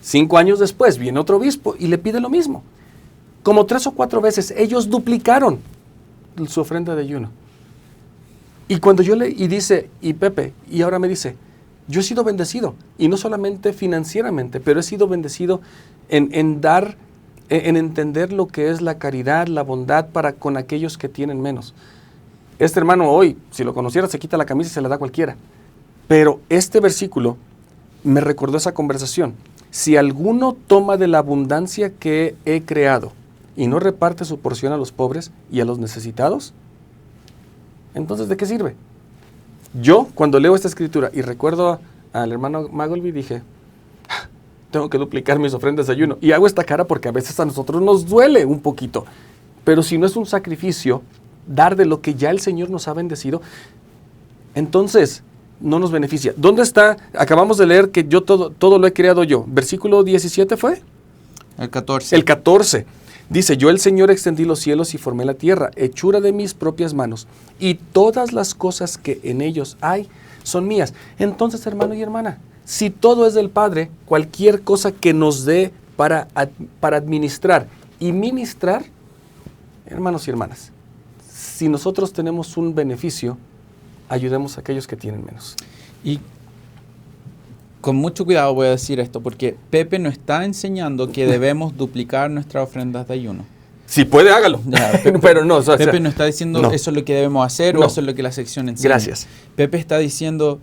5 años después viene otro obispo y le pide lo mismo. Como 3 o 4 veces ellos duplicaron su ofrenda de ayuno. Y cuando yo y dice, y Pepe, y ahora me dice, yo he sido bendecido, y no solamente financieramente, pero he sido bendecido en entender lo que es la caridad, la bondad para con aquellos que tienen menos. Este hermano hoy, si lo conociera, se quita la camisa y se la da a cualquiera. Pero este versículo me recordó esa conversación. Si alguno toma de la abundancia que he creado y no reparte su porción a los pobres y a los necesitados, entonces ¿de qué sirve? Yo, cuando leo esta escritura y recuerdo al hermano Magolby, dije, tengo que duplicar mis ofrendas de ayuno. Y hago esta cara porque a veces a nosotros nos duele un poquito. Pero si no es un sacrificio, dar de lo que ya el Señor nos ha bendecido, entonces no nos beneficia. ¿Dónde está? Acabamos de leer que yo todo lo he creado yo. ¿Versículo 17 fue? El 14. El 14. Dice, yo el Señor extendí los cielos y formé la tierra, hechura de mis propias manos, y todas las cosas que en ellos hay son mías. Entonces, hermano y hermana, si todo es del Padre, cualquier cosa que nos dé para administrar y ministrar, hermanos y hermanas, si nosotros tenemos un beneficio, ayudemos a aquellos que tienen menos. Y con mucho cuidado voy a decir esto, porque Pepe nos está enseñando que debemos duplicar nuestras ofrendas de ayuno. Si puede, hágalo. Ya, pero no. Pepe no está diciendo no. Eso es lo que debemos hacer No. o eso es lo que la sección enseña. Gracias. Pepe está diciendo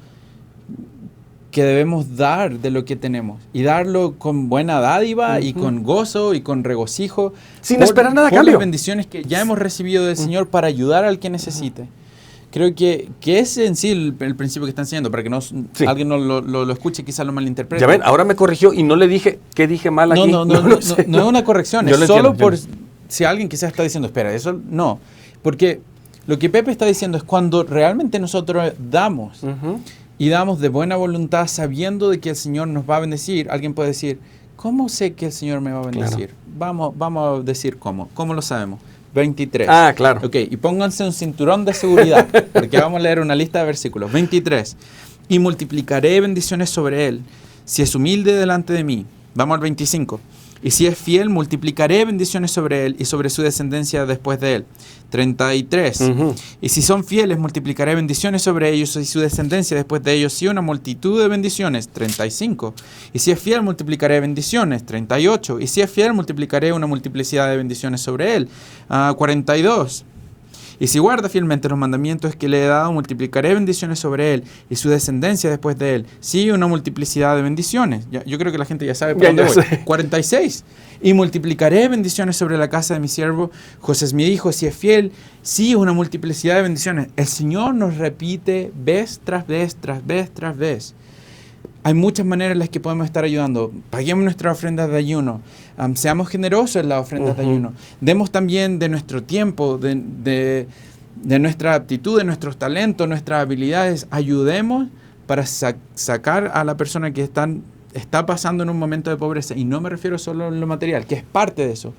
que debemos dar de lo que tenemos y darlo con buena dádiva y con gozo y con regocijo. Sin esperar nada a por cambio. las bendiciones que ya hemos recibido del Señor para ayudar al que necesite. Creo que es en sí el principio que está enseñando, para que no alguien no lo escuche, quizás lo malinterprete. Ya ven, ahora me corrigió y no le dije qué dije mal aquí. No es una corrección, es solo por si alguien quizás está diciendo, espera, eso no. Porque lo que Pepe está diciendo es cuando realmente nosotros damos y damos de buena voluntad sabiendo de que el Señor nos va a bendecir, alguien puede decir, ¿cómo sé que el Señor me va a bendecir? Claro. Vamos a decir cómo. ¿Cómo lo sabemos? 23. Ah, claro. Ok, y pónganse un cinturón de seguridad, porque vamos a leer una lista de versículos. 23. Y multiplicaré bendiciones sobre él, si es humilde delante de mí. Vamos al 25. Y si es fiel, multiplicaré bendiciones sobre él y sobre su descendencia después de él. 33. Y si son fieles, multiplicaré bendiciones sobre ellos y su descendencia después de ellos, sí, una multitud de bendiciones. 35. Y si es fiel, multiplicaré bendiciones. 38. Y si es fiel, multiplicaré una multiplicidad de bendiciones sobre él. 42. Y si guarda fielmente los mandamientos que le he dado, multiplicaré bendiciones sobre él y su descendencia después de él. Sí, una multiplicidad de bendiciones. Yo creo que la gente ya sabe por dónde voy. 46. Y multiplicaré bendiciones sobre la casa de mi siervo José es mi hijo, si es fiel. Sí, una multiplicidad de bendiciones. El Señor nos repite vez tras vez, tras vez, tras vez. Hay muchas maneras en las que podemos estar ayudando. Paguemos nuestras ofrendas de ayuno. Seamos generosos en las ofrendas de ayuno. Demos también de nuestro tiempo, de nuestra aptitud, de nuestros talentos, nuestras habilidades. Ayudemos para sacar a la persona que está pasando en un momento de pobreza. Y no me refiero solo a lo material, que es parte de eso.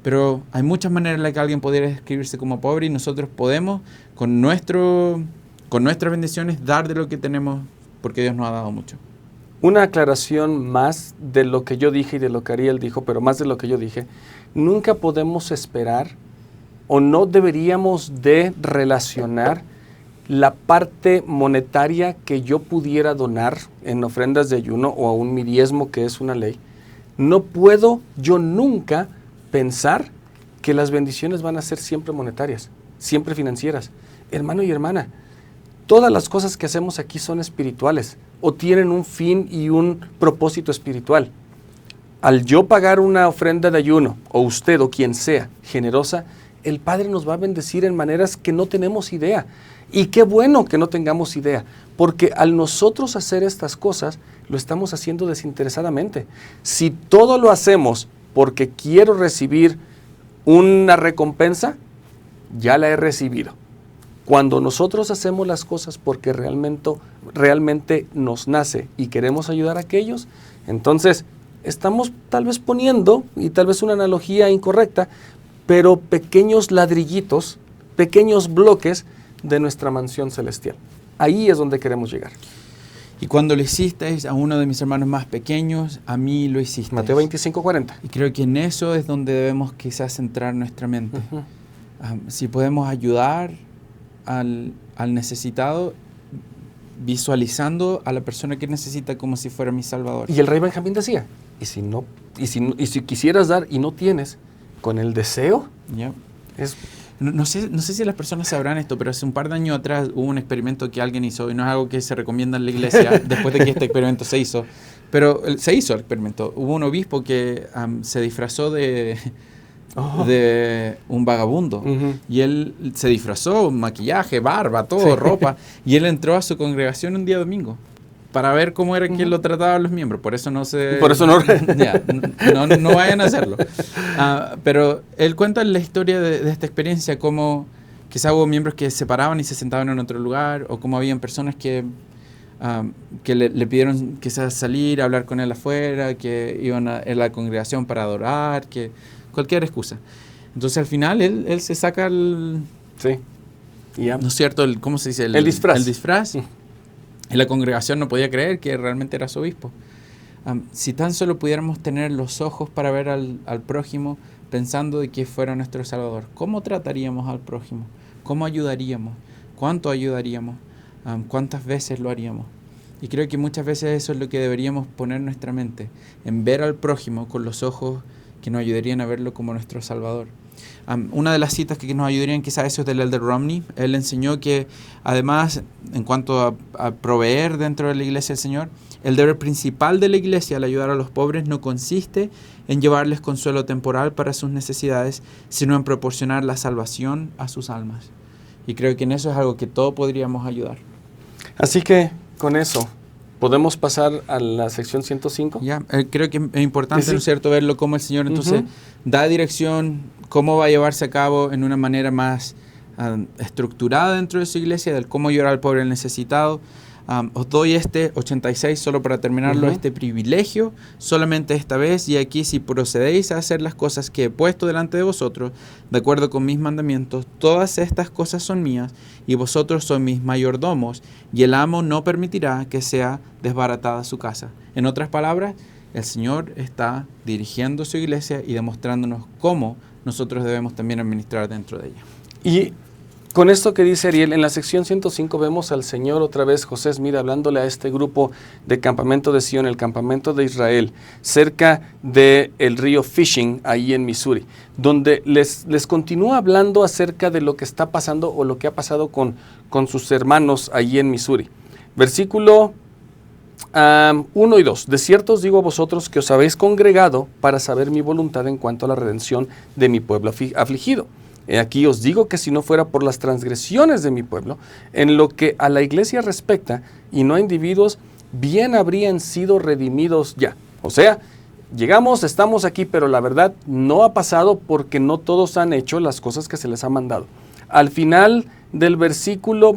Pero hay muchas maneras en las que alguien podría describirse como pobre y nosotros podemos, con nuestras bendiciones, dar de lo que tenemos porque Dios nos ha dado mucho. Una aclaración más de lo que yo dije y de lo que Ariel dijo, pero más de lo que yo dije. Nunca podemos esperar o no deberíamos de relacionar la parte monetaria que yo pudiera donar en ofrendas de ayuno o aún mi diezmo, que es una ley. No puedo yo nunca pensar que las bendiciones van a ser siempre monetarias, siempre financieras. Hermano y hermana, todas las cosas que hacemos aquí son espirituales o tienen un fin y un propósito espiritual. Al yo pagar una ofrenda de ayuno, o usted o quien sea, generosa, el Padre nos va a bendecir en maneras que no tenemos idea. Y qué bueno que no tengamos idea, porque al nosotros hacer estas cosas, lo estamos haciendo desinteresadamente. Si todo lo hacemos porque quiero recibir una recompensa, ya la he recibido. Cuando nosotros hacemos las cosas porque realmente nos nace y queremos ayudar a aquellos, entonces estamos tal vez poniendo, y tal vez una analogía incorrecta, pero pequeños ladrillitos, pequeños bloques de nuestra mansión celestial. Ahí es donde queremos llegar. Y cuando lo hicisteis a uno de mis hermanos más pequeños, a mí lo hicisteis. Mateo 25:40. Y creo que en eso es donde debemos quizás centrar nuestra mente. Si podemos ayudar al necesitado, visualizando a la persona que necesita como si fuera mi Salvador. Y el rey Benjamín decía, y si quisieras dar y no tienes, con el deseo, Yeah. es... No sé si las personas sabrán esto, pero hace un par de años atrás hubo un experimento que alguien hizo, y no es algo que se recomienda en la iglesia después de que este experimento se hizo, pero se hizo el experimento. Hubo un obispo que se disfrazó de de un vagabundo. Y él se disfrazó, maquillaje, barba, todo, ropa. Y él entró a su congregación un día domingo para ver cómo era que lo trataban los miembros. Por eso no se... Por eso no... Ya, no vayan a hacerlo. Pero él cuenta la historia de esta experiencia, cómo quizá hubo miembros que se paraban y se sentaban en otro lugar, o cómo habían personas que le pidieron quizás salir, hablar con él afuera, que iban a la congregación para adorar, que cualquier excusa. Entonces al final él se saca el... Sí. ¿No es cierto? ¿Cómo se dice? El disfraz. El disfraz. Y la congregación no podía creer que realmente era su obispo. Si tan solo pudiéramos tener los ojos para ver al prójimo pensando de que fuera nuestro Salvador, ¿cómo trataríamos al prójimo? ¿Cómo ayudaríamos? ¿Cuánto ayudaríamos? ¿Cuántas veces lo haríamos? Y creo que muchas veces eso es lo que deberíamos poner en nuestra mente, en ver al prójimo con los ojos que nos ayudarían a verlo como nuestro Salvador. Una de las citas que nos ayudarían quizás eso es del Elder Romney. Él enseñó que además, en cuanto a proveer dentro de la iglesia del Señor, el deber principal de la iglesia al ayudar a los pobres no consiste en llevarles consuelo temporal para sus necesidades, sino en proporcionar la salvación a sus almas. Y creo que en eso es algo que todos podríamos ayudar. Así que con eso, ¿podemos pasar a la sección 105? Ya, creo que es importante, Sí. ¿no es cierto?, verlo cómo el Señor entonces da dirección, cómo va a llevarse a cabo en una manera más estructurada dentro de su iglesia, del cómo ayudar al pobre necesitado. Os doy este 86 solo para terminarlo, este privilegio solamente esta vez, y aquí si procedéis a hacer las cosas que he puesto delante de vosotros, de acuerdo con mis mandamientos, todas estas cosas son mías, y vosotros sois mis mayordomos, y el amo no permitirá que sea desbaratada su casa. En otras palabras, el Señor está dirigiendo su iglesia y demostrándonos cómo nosotros debemos también administrar dentro de ella. Y con esto que dice Ariel, en la sección 105 vemos al Señor otra vez, José Smith, hablándole a este grupo de campamento de Sion, el campamento de Israel, cerca del río Fishing, ahí en Missouri, donde les continúa hablando acerca de lo que está pasando o lo que ha pasado con sus hermanos ahí en Missouri. Versículo 1 y 2. De cierto os digo a vosotros que os habéis congregado para saber mi voluntad en cuanto a la redención de mi pueblo afligido. Aquí os digo que si no fuera por las transgresiones de mi pueblo, en lo que a la iglesia respecta y no a individuos, bien habrían sido redimidos ya. O sea, llegamos, estamos aquí, pero la verdad no ha pasado porque no todos han hecho las cosas que se les ha mandado. Al final del versículo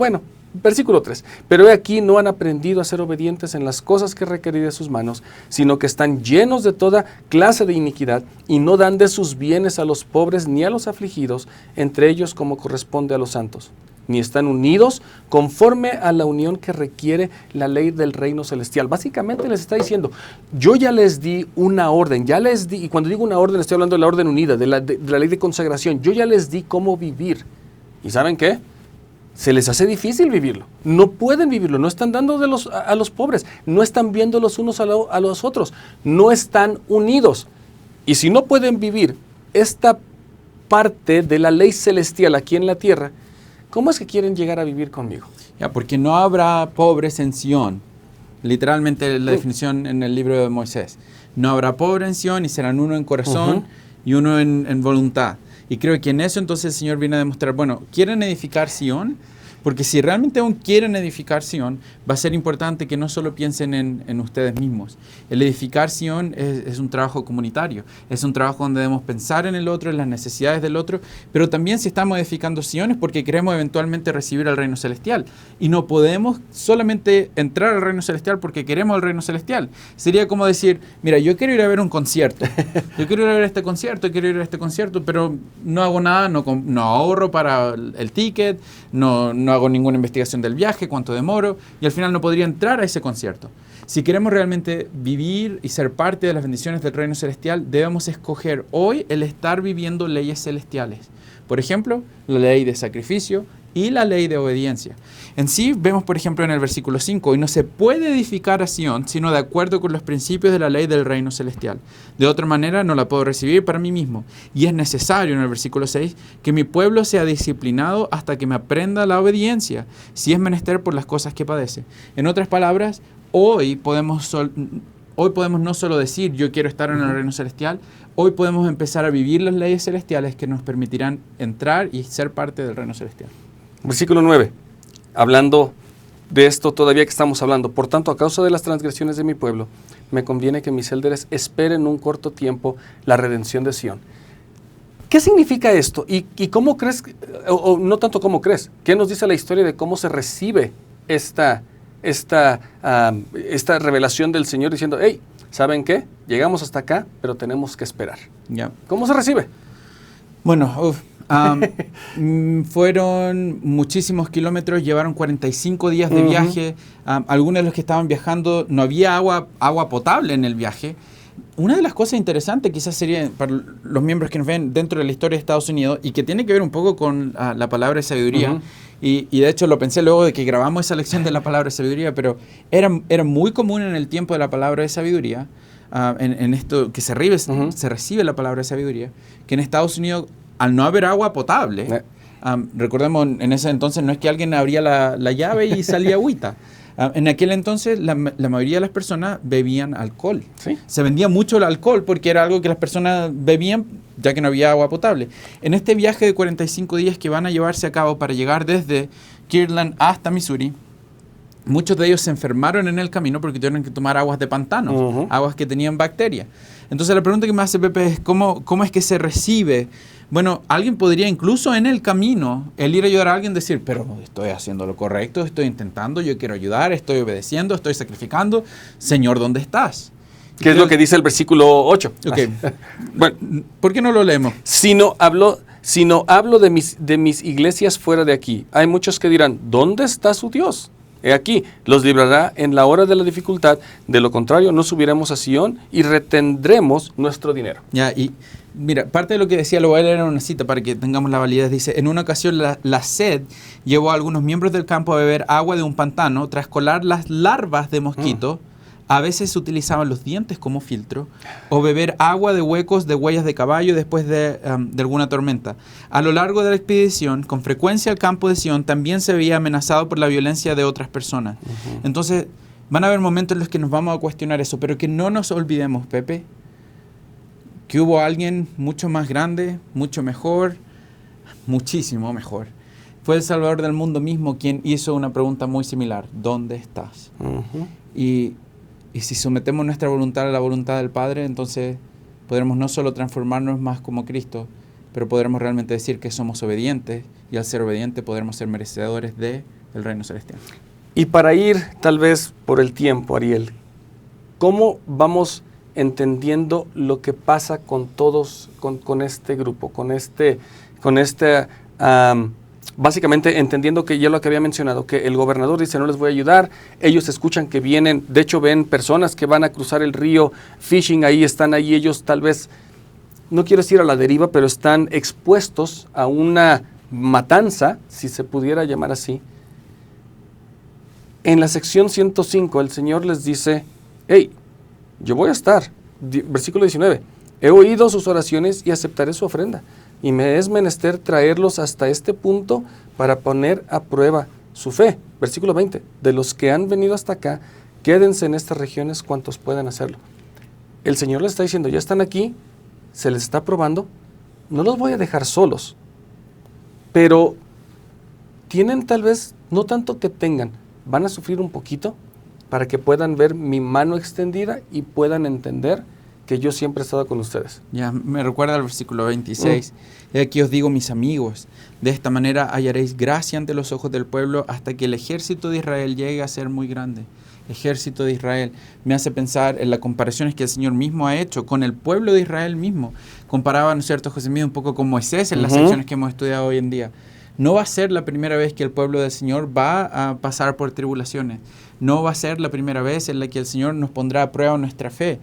3, pero he aquí no han aprendido a ser obedientes en las cosas que requerí de sus manos, sino que están llenos de toda clase de iniquidad y no dan de sus bienes a los pobres ni a los afligidos, entre ellos como corresponde a los santos, ni están unidos conforme a la unión que requiere la ley del reino celestial. Básicamente les está diciendo, yo ya les di una orden, y cuando digo una orden estoy hablando de la orden unida, de la ley de consagración, yo ya les di cómo vivir. ¿Y saben qué? Se les hace difícil vivirlo, no pueden vivirlo, no están dando a los pobres, no están viendo los unos a los otros, no están unidos. Y si no pueden vivir esta parte de la ley celestial aquí en la tierra, ¿cómo es que quieren llegar a vivir conmigo? Ya, porque no habrá pobres en Sion, literalmente la definición en el libro de Moisés. No habrá pobre en Sion y serán uno en corazón y uno en voluntad. Y creo que en eso entonces el Señor viene a demostrar, bueno, ¿quieren edificar Sion? Porque si realmente aún quieren edificar Sion, va a ser importante que no solo piensen en ustedes mismos. El edificar Sion es un trabajo comunitario, es un trabajo donde debemos pensar en el otro, en las necesidades del otro, pero también si estamos edificando Sion es porque queremos eventualmente recibir el reino celestial. Y no podemos solamente entrar al reino celestial porque queremos el reino celestial. Sería como decir, mira, yo quiero ir a ver un concierto, yo quiero ir a ver este concierto, pero no hago nada, no ahorro para el ticket, no hago ninguna investigación del viaje, cuánto demoro, y al final no podría entrar a ese concierto. Si queremos realmente vivir y ser parte de las bendiciones del reino celestial, debemos escoger hoy el estar viviendo leyes celestiales. Por ejemplo, la ley de sacrificio y la ley de obediencia. En sí, vemos, por ejemplo, en el versículo 5, y no se puede edificar a Sion, sino de acuerdo con los principios de la ley del reino celestial. De otra manera, no la puedo recibir para mí mismo. Y es necesario, en el versículo 6, que mi pueblo sea disciplinado hasta que me aprenda la obediencia, si es menester por las cosas que padece. En otras palabras, hoy podemos hoy podemos no solo decir, yo quiero estar en el reino celestial, hoy podemos empezar a vivir las leyes celestiales que nos permitirán entrar y ser parte del reino celestial. Versículo 9, hablando de esto todavía que estamos hablando. Por tanto, a causa de las transgresiones de mi pueblo, me conviene que mis élderes esperen un corto tiempo la redención de Sión. ¿Qué significa esto? ¿Y cómo crees, o no tanto cómo crees, qué nos dice la historia de cómo se recibe esta revelación del Señor diciendo, hey, ¿saben qué? Llegamos hasta acá, pero tenemos que esperar. Yeah. ¿Cómo se recibe? Bueno, fueron muchísimos kilómetros, llevaron 45 días de viaje. Algunos de los que estaban viajando, no había agua potable en el viaje. Una de las cosas interesantes quizás sería para los miembros que nos ven dentro de la historia de Estados Unidos y que tiene que ver un poco con la palabra de sabiduría, y de hecho lo pensé luego de que grabamos esa lección de la palabra de sabiduría, pero era muy común en el tiempo de la palabra de sabiduría, en esto que se recibe la palabra de sabiduría, que en Estados Unidos, al no haber agua potable, recordemos, en ese entonces no es que alguien abría la llave y salía agüita. En aquel entonces la mayoría de las personas bebían alcohol. ¿Sí? Se vendía mucho el alcohol porque era algo que las personas bebían ya que no había agua potable. En este viaje de 45 días que van a llevarse a cabo para llegar desde Kirtland hasta Missouri, muchos de ellos se enfermaron en el camino porque tuvieron que tomar aguas de pantano, aguas que tenían bacterias. Entonces la pregunta que me hace Pepe es ¿cómo es que se recibe? Bueno, alguien podría incluso en el camino, el ir a ayudar a alguien, decir, pero estoy haciendo lo correcto, estoy intentando, yo quiero ayudar, estoy obedeciendo, estoy sacrificando. Señor, ¿dónde estás? ¿Qué es lo que dice el versículo 8? Okay. Bueno, ¿por qué no lo leemos? Si no hablo de mis iglesias fuera de aquí, hay muchos que dirán, ¿dónde está su Dios? He aquí, los librará en la hora de la dificultad, de lo contrario, no subiremos a Sion y retendremos nuestro dinero. Ya, y mira, parte de lo que decía, lo voy a leer en una cita para que tengamos la validez. Dice, en una ocasión la sed llevó a algunos miembros del campo a beber agua de un pantano, tras colar las larvas de mosquito. A veces utilizaban los dientes como filtro, o beber agua de huecos de huellas de caballo después de alguna tormenta. A lo largo de la expedición, con frecuencia el campo de Sion también se veía amenazado por la violencia de otras personas. Entonces, van a haber momentos en los que nos vamos a cuestionar eso, pero que no nos olvidemos, Pepe, que hubo alguien mucho más grande, mucho mejor, muchísimo mejor. Fue el Salvador del mundo mismo quien hizo una pregunta muy similar. ¿Dónde estás? Y si sometemos nuestra voluntad a la voluntad del Padre, entonces podremos no solo transformarnos más como Cristo, pero podremos realmente decir que somos obedientes, y al ser obedientes podremos ser merecedores del reino celestial. Y para ir tal vez por el tiempo, Ariel, ¿cómo vamos entendiendo lo que pasa con todos, con este grupo, básicamente entendiendo que ya lo que había mencionado, que el gobernador dice no les voy a ayudar, ellos escuchan que vienen, de hecho ven personas que van a cruzar el río, fishing, están ahí ellos tal vez, no quiero decir a la deriva, pero están expuestos a una matanza, si se pudiera llamar así. En la sección 105 el Señor les dice, hey, yo voy a estar, versículo 19, he oído sus oraciones y aceptaré su ofrenda. Y me es menester traerlos hasta este punto para poner a prueba su fe. Versículo 20. De los que han venido hasta acá, quédense en estas regiones cuantos puedan hacerlo. El Señor les está diciendo, ya están aquí, se les está probando, no los voy a dejar solos. Pero tienen tal vez, no tanto que tengan, van a sufrir un poquito para que puedan ver mi mano extendida y puedan entender que yo siempre he estado con ustedes. Ya, me recuerda al versículo 26. He aquí os digo, mis amigos, de esta manera hallaréis gracia ante los ojos del pueblo hasta que el ejército de Israel llegue a ser muy grande. Ejército de Israel. Me hace pensar en las comparaciones que el Señor mismo ha hecho con el pueblo de Israel mismo. Comparaba, ¿no es cierto, José mío, un poco con Moisés en las secciones que hemos estudiado hoy en día. No va a ser la primera vez que el pueblo del Señor va a pasar por tribulaciones. No va a ser la primera vez en la que el Señor nos pondrá a prueba nuestra fe.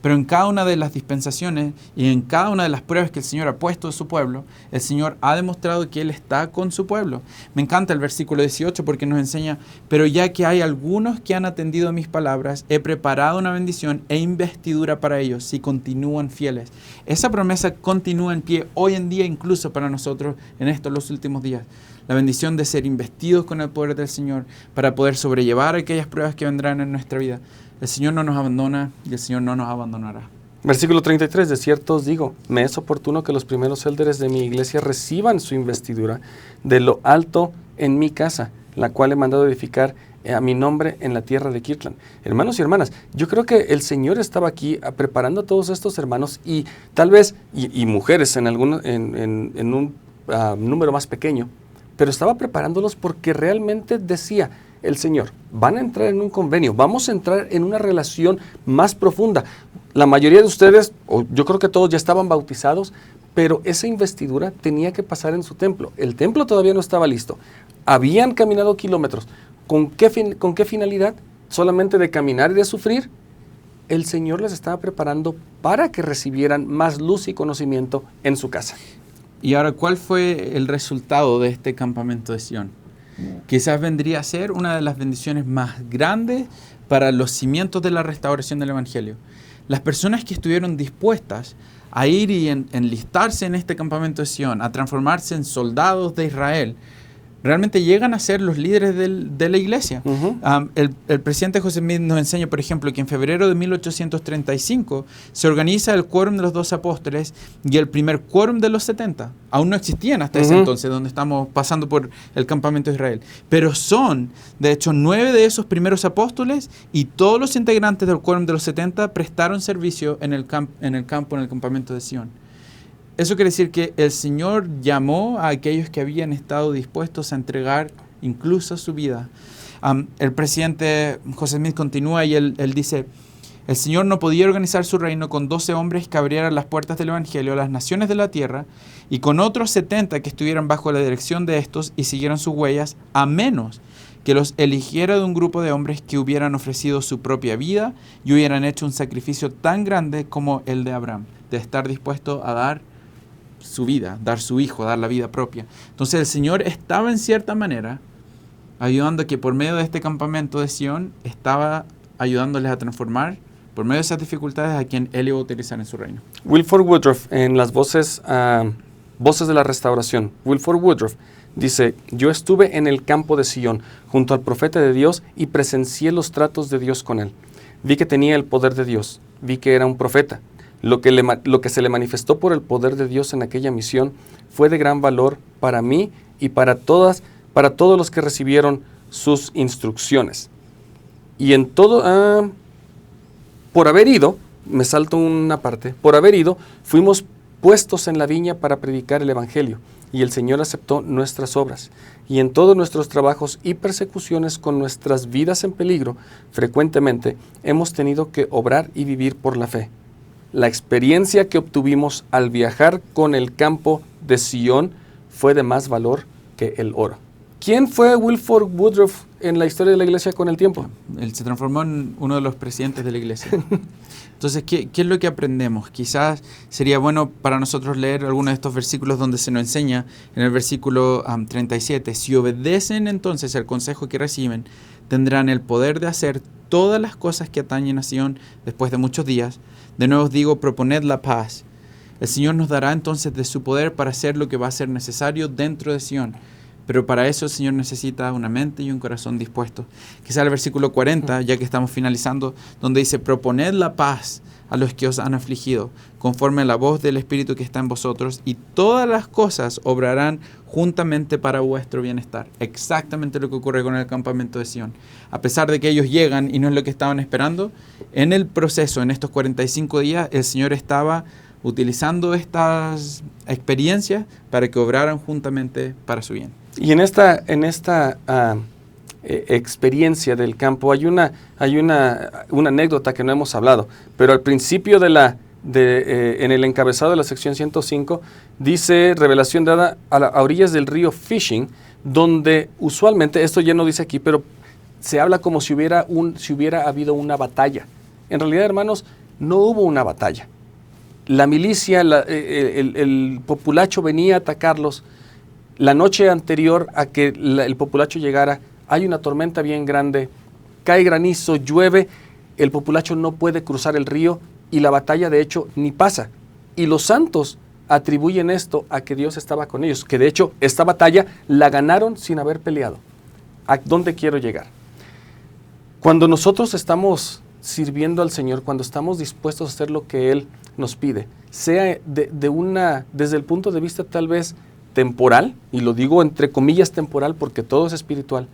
Pero en cada una de las dispensaciones y en cada una de las pruebas que el Señor ha puesto de su pueblo, el Señor ha demostrado que Él está con su pueblo. Me encanta el versículo 18 porque nos enseña, pero ya que hay algunos que han atendido a mis palabras, he preparado una bendición e investidura para ellos si continúan fieles. Esa promesa continúa en pie hoy en día incluso para nosotros en estos los últimos días. La bendición de ser investidos con el poder del Señor para poder sobrellevar aquellas pruebas que vendrán en nuestra vida. El Señor no nos abandona y el Señor no nos abandonará. Versículo 33, de cierto os digo, me es oportuno que los primeros élderes de mi iglesia reciban su investidura de lo alto en mi casa, la cual he mandado edificar a mi nombre en la tierra de Kirtland. Hermanos y hermanas, yo creo que el Señor estaba aquí preparando a todos estos hermanos y tal vez, y mujeres en un número más pequeño, pero estaba preparándolos porque realmente decía el Señor, van a entrar en un convenio, vamos a entrar en una relación más profunda. La mayoría de ustedes, o yo creo que todos ya estaban bautizados, pero esa investidura tenía que pasar en su templo. El templo todavía no estaba listo. Habían caminado kilómetros. ¿Con qué finalidad? Solamente de caminar y de sufrir. El Señor les estaba preparando para que recibieran más luz y conocimiento en su casa. Y ahora, ¿cuál fue el resultado de este campamento de Sion? Quizás vendría a ser una de las bendiciones más grandes para los cimientos de la restauración del Evangelio. Las personas que estuvieron dispuestas a ir y enlistarse en este campamento de Sion, a transformarse en soldados de Israel, realmente llegan a ser los líderes de la iglesia. El presidente José Smith nos enseña, por ejemplo, que en febrero de 1835 se organiza el quórum de los 12 apóstoles y el primer quórum de los 70. Aún no existían hasta ese entonces, donde estamos pasando por el campamento de Israel. Pero son, de hecho, 9 de esos primeros apóstoles y todos los integrantes del quórum de los 70 prestaron servicio en el campamento de Sion. Eso quiere decir que el Señor llamó a aquellos que habían estado dispuestos a entregar incluso su vida. El presidente José Smith continúa y él dice, el Señor no podía organizar su reino con 12 hombres que abrieran las puertas del Evangelio a las naciones de la tierra y con otros 70 que estuvieran bajo la dirección de estos y siguieran sus huellas, a menos que los eligiera de un grupo de hombres que hubieran ofrecido su propia vida y hubieran hecho un sacrificio tan grande como el de Abraham, de estar dispuesto a dar su vida, dar su hijo, dar la vida propia. Entonces el Señor estaba en cierta manera ayudando a que por medio de este campamento de Sion estaba ayudándoles a transformar por medio de esas dificultades a quien Él iba a utilizar en su reino. Wilford Woodruff, en las voces de la restauración, Wilford Woodruff dice, yo estuve en el campo de Sion junto al profeta de Dios y presencié los tratos de Dios con él. Vi que tenía el poder de Dios, vi que era un profeta. Lo que se le manifestó por el poder de Dios en aquella misión fue de gran valor para mí y para todos los que recibieron sus instrucciones. Y en todo, por haber ido, me salto una parte, por haber ido, fuimos puestos en la viña para predicar el Evangelio, y el Señor aceptó nuestras obras. Y en todos nuestros trabajos y persecuciones con nuestras vidas en peligro, frecuentemente hemos tenido que obrar y vivir por la fe. La experiencia que obtuvimos al viajar con el campo de Sion fue de más valor que el oro. ¿Quién fue Wilford Woodruff en la historia de la iglesia con el tiempo? Él se transformó en uno de los presidentes de la iglesia. Entonces, ¿qué es lo que aprendemos? Quizás sería bueno para nosotros leer algunos de estos versículos donde se nos enseña, en el versículo 37, si obedecen entonces el consejo que reciben, tendrán el poder de hacer todas las cosas que atañen a Sion después de muchos días. De nuevo os digo, proponed la paz. El Señor nos dará entonces de su poder para hacer lo que va a ser necesario dentro de Sion. Pero para eso el Señor necesita una mente y un corazón dispuestos. Quizá el versículo 40, ya que estamos finalizando, donde dice, proponed la paz a los que os han afligido, conforme a la voz del Espíritu que está en vosotros, y todas las cosas obrarán juntamente para vuestro bienestar. Exactamente lo que ocurre con el campamento de Sion. A pesar de que ellos llegan y no es lo que estaban esperando, en el proceso, en estos 45 días, el Señor estaba utilizando estas experiencias para que obraran juntamente para su bien. Y en esta experiencia del campo hay una anécdota que no hemos hablado, pero al principio en el encabezado de la sección 105 dice revelación dada a orillas del río Fishing, donde usualmente, esto ya no dice aquí, pero se habla como si hubiera habido una batalla. En realidad, hermanos, no hubo una batalla. La milicia, el populacho venía a atacarlos. La noche anterior a que el populacho llegara, hay una tormenta bien grande, cae granizo, llueve, el populacho no puede cruzar el río y la batalla de hecho ni pasa. Y los santos atribuyen esto a que Dios estaba con ellos, que de hecho esta batalla la ganaron sin haber peleado. ¿A dónde quiero llegar? Cuando nosotros estamos sirviendo al Señor, cuando estamos dispuestos a hacer lo que Él nos pide, sea desde el punto de vista tal vez temporal, y lo digo entre comillas temporal porque todo es espiritual,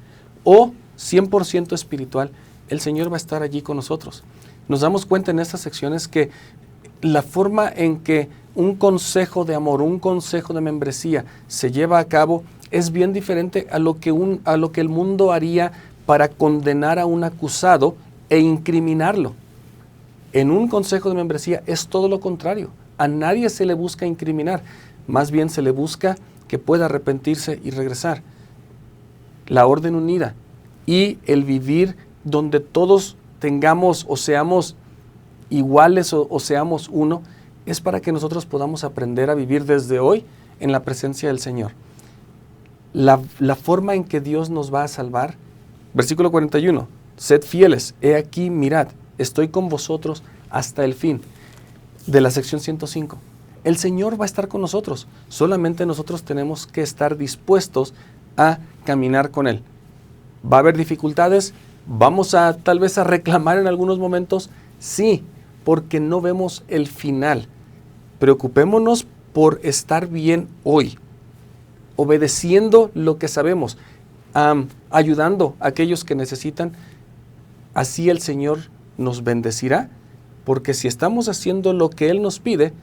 o 100% espiritual, el Señor va a estar allí con nosotros. Nos damos cuenta en estas secciones que la forma en que un consejo de amor, un consejo de membresía se lleva a cabo es bien diferente a lo que el mundo haría para condenar a un acusado e incriminarlo. En un consejo de membresía es todo lo contrario. A nadie se le busca incriminar, más bien se le busca que pueda arrepentirse y regresar. La orden unida y el vivir donde todos tengamos o seamos iguales o seamos uno, es para que nosotros podamos aprender a vivir desde hoy en la presencia del Señor. La forma en que Dios nos va a salvar, versículo 41, sed fieles, he aquí, mirad, estoy con vosotros hasta el fin, de la sección 105. El Señor va a estar con nosotros, solamente nosotros tenemos que estar dispuestos a caminar con Él. ¿Va a haber dificultades? ¿Vamos a tal vez a reclamar en algunos momentos? Sí, porque no vemos el final. Preocupémonos por estar bien hoy, obedeciendo lo que sabemos, ayudando a aquellos que necesitan. Así el Señor nos bendecirá, porque si estamos haciendo lo que Él nos pide,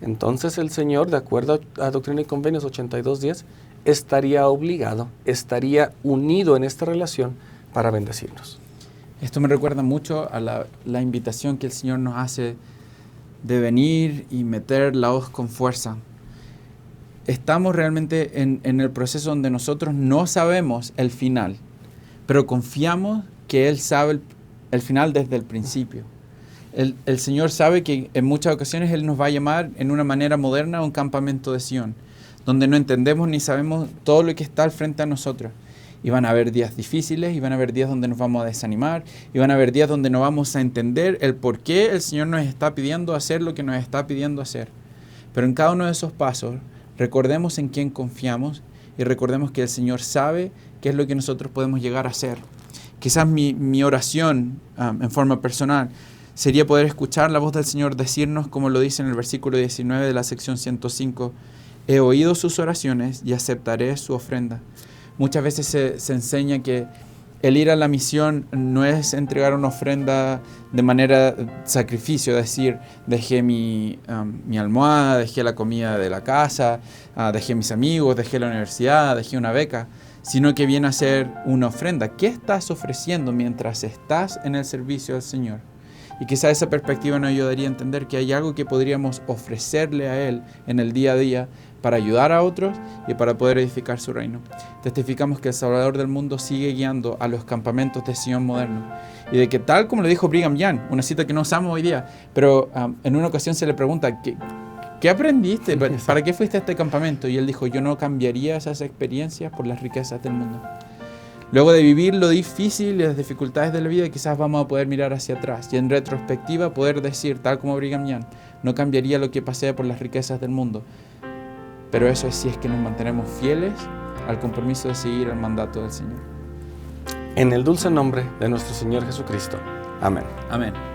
entonces el Señor, de acuerdo a Doctrina y Convenios 82:10, estaría obligado, estaría unido en esta relación para bendecirnos. Esto me recuerda mucho a la invitación que el Señor nos hace de venir y meter la hoz con fuerza. Estamos realmente en el proceso donde nosotros no sabemos el final, pero confiamos que Él sabe el final desde el principio. El Señor sabe que en muchas ocasiones Él nos va a llamar en una manera moderna a un campamento de Sion, donde no entendemos ni sabemos todo lo que está al frente a nosotros. Y van a haber días difíciles, y van a haber días donde nos vamos a desanimar, y van a haber días donde no vamos a entender el por qué el Señor nos está pidiendo hacer lo que nos está pidiendo hacer. Pero en cada uno de esos pasos, recordemos en quién confiamos y recordemos que el Señor sabe qué es lo que nosotros podemos llegar a hacer. Quizás mi oración en forma personal sería poder escuchar la voz del Señor decirnos, como lo dice en el versículo 19 de la sección 105, he oído sus oraciones y aceptaré su ofrenda. Muchas veces se enseña que el ir a la misión no es entregar una ofrenda de manera sacrificio, es decir, dejé mi almohada, dejé la comida de la casa, dejé mis amigos, dejé la universidad, dejé una beca, sino que viene a ser una ofrenda. ¿Qué estás ofreciendo mientras estás en el servicio del Señor? Y quizá esa perspectiva nos ayudaría a entender que hay algo que podríamos ofrecerle a Él en el día a día para ayudar a otros y para poder edificar su reino. Testificamos que el Salvador del mundo sigue guiando a los campamentos de Sion moderno y de que, tal como lo dijo Brigham Young, una cita que no usamos hoy día, pero en una ocasión se le pregunta, ¿qué aprendiste? ¿Para qué fuiste a este campamento? Y él dijo, yo no cambiaría esas experiencias por las riquezas del mundo. Luego de vivir lo difícil y las dificultades de la vida, quizás vamos a poder mirar hacia atrás y en retrospectiva poder decir, tal como Brigham Young, no cambiaría lo que pasé por las riquezas del mundo. Pero eso es si es que nos mantenemos fieles al compromiso de seguir el mandato del Señor. En el dulce nombre de nuestro Señor Jesucristo. Amén. Amén.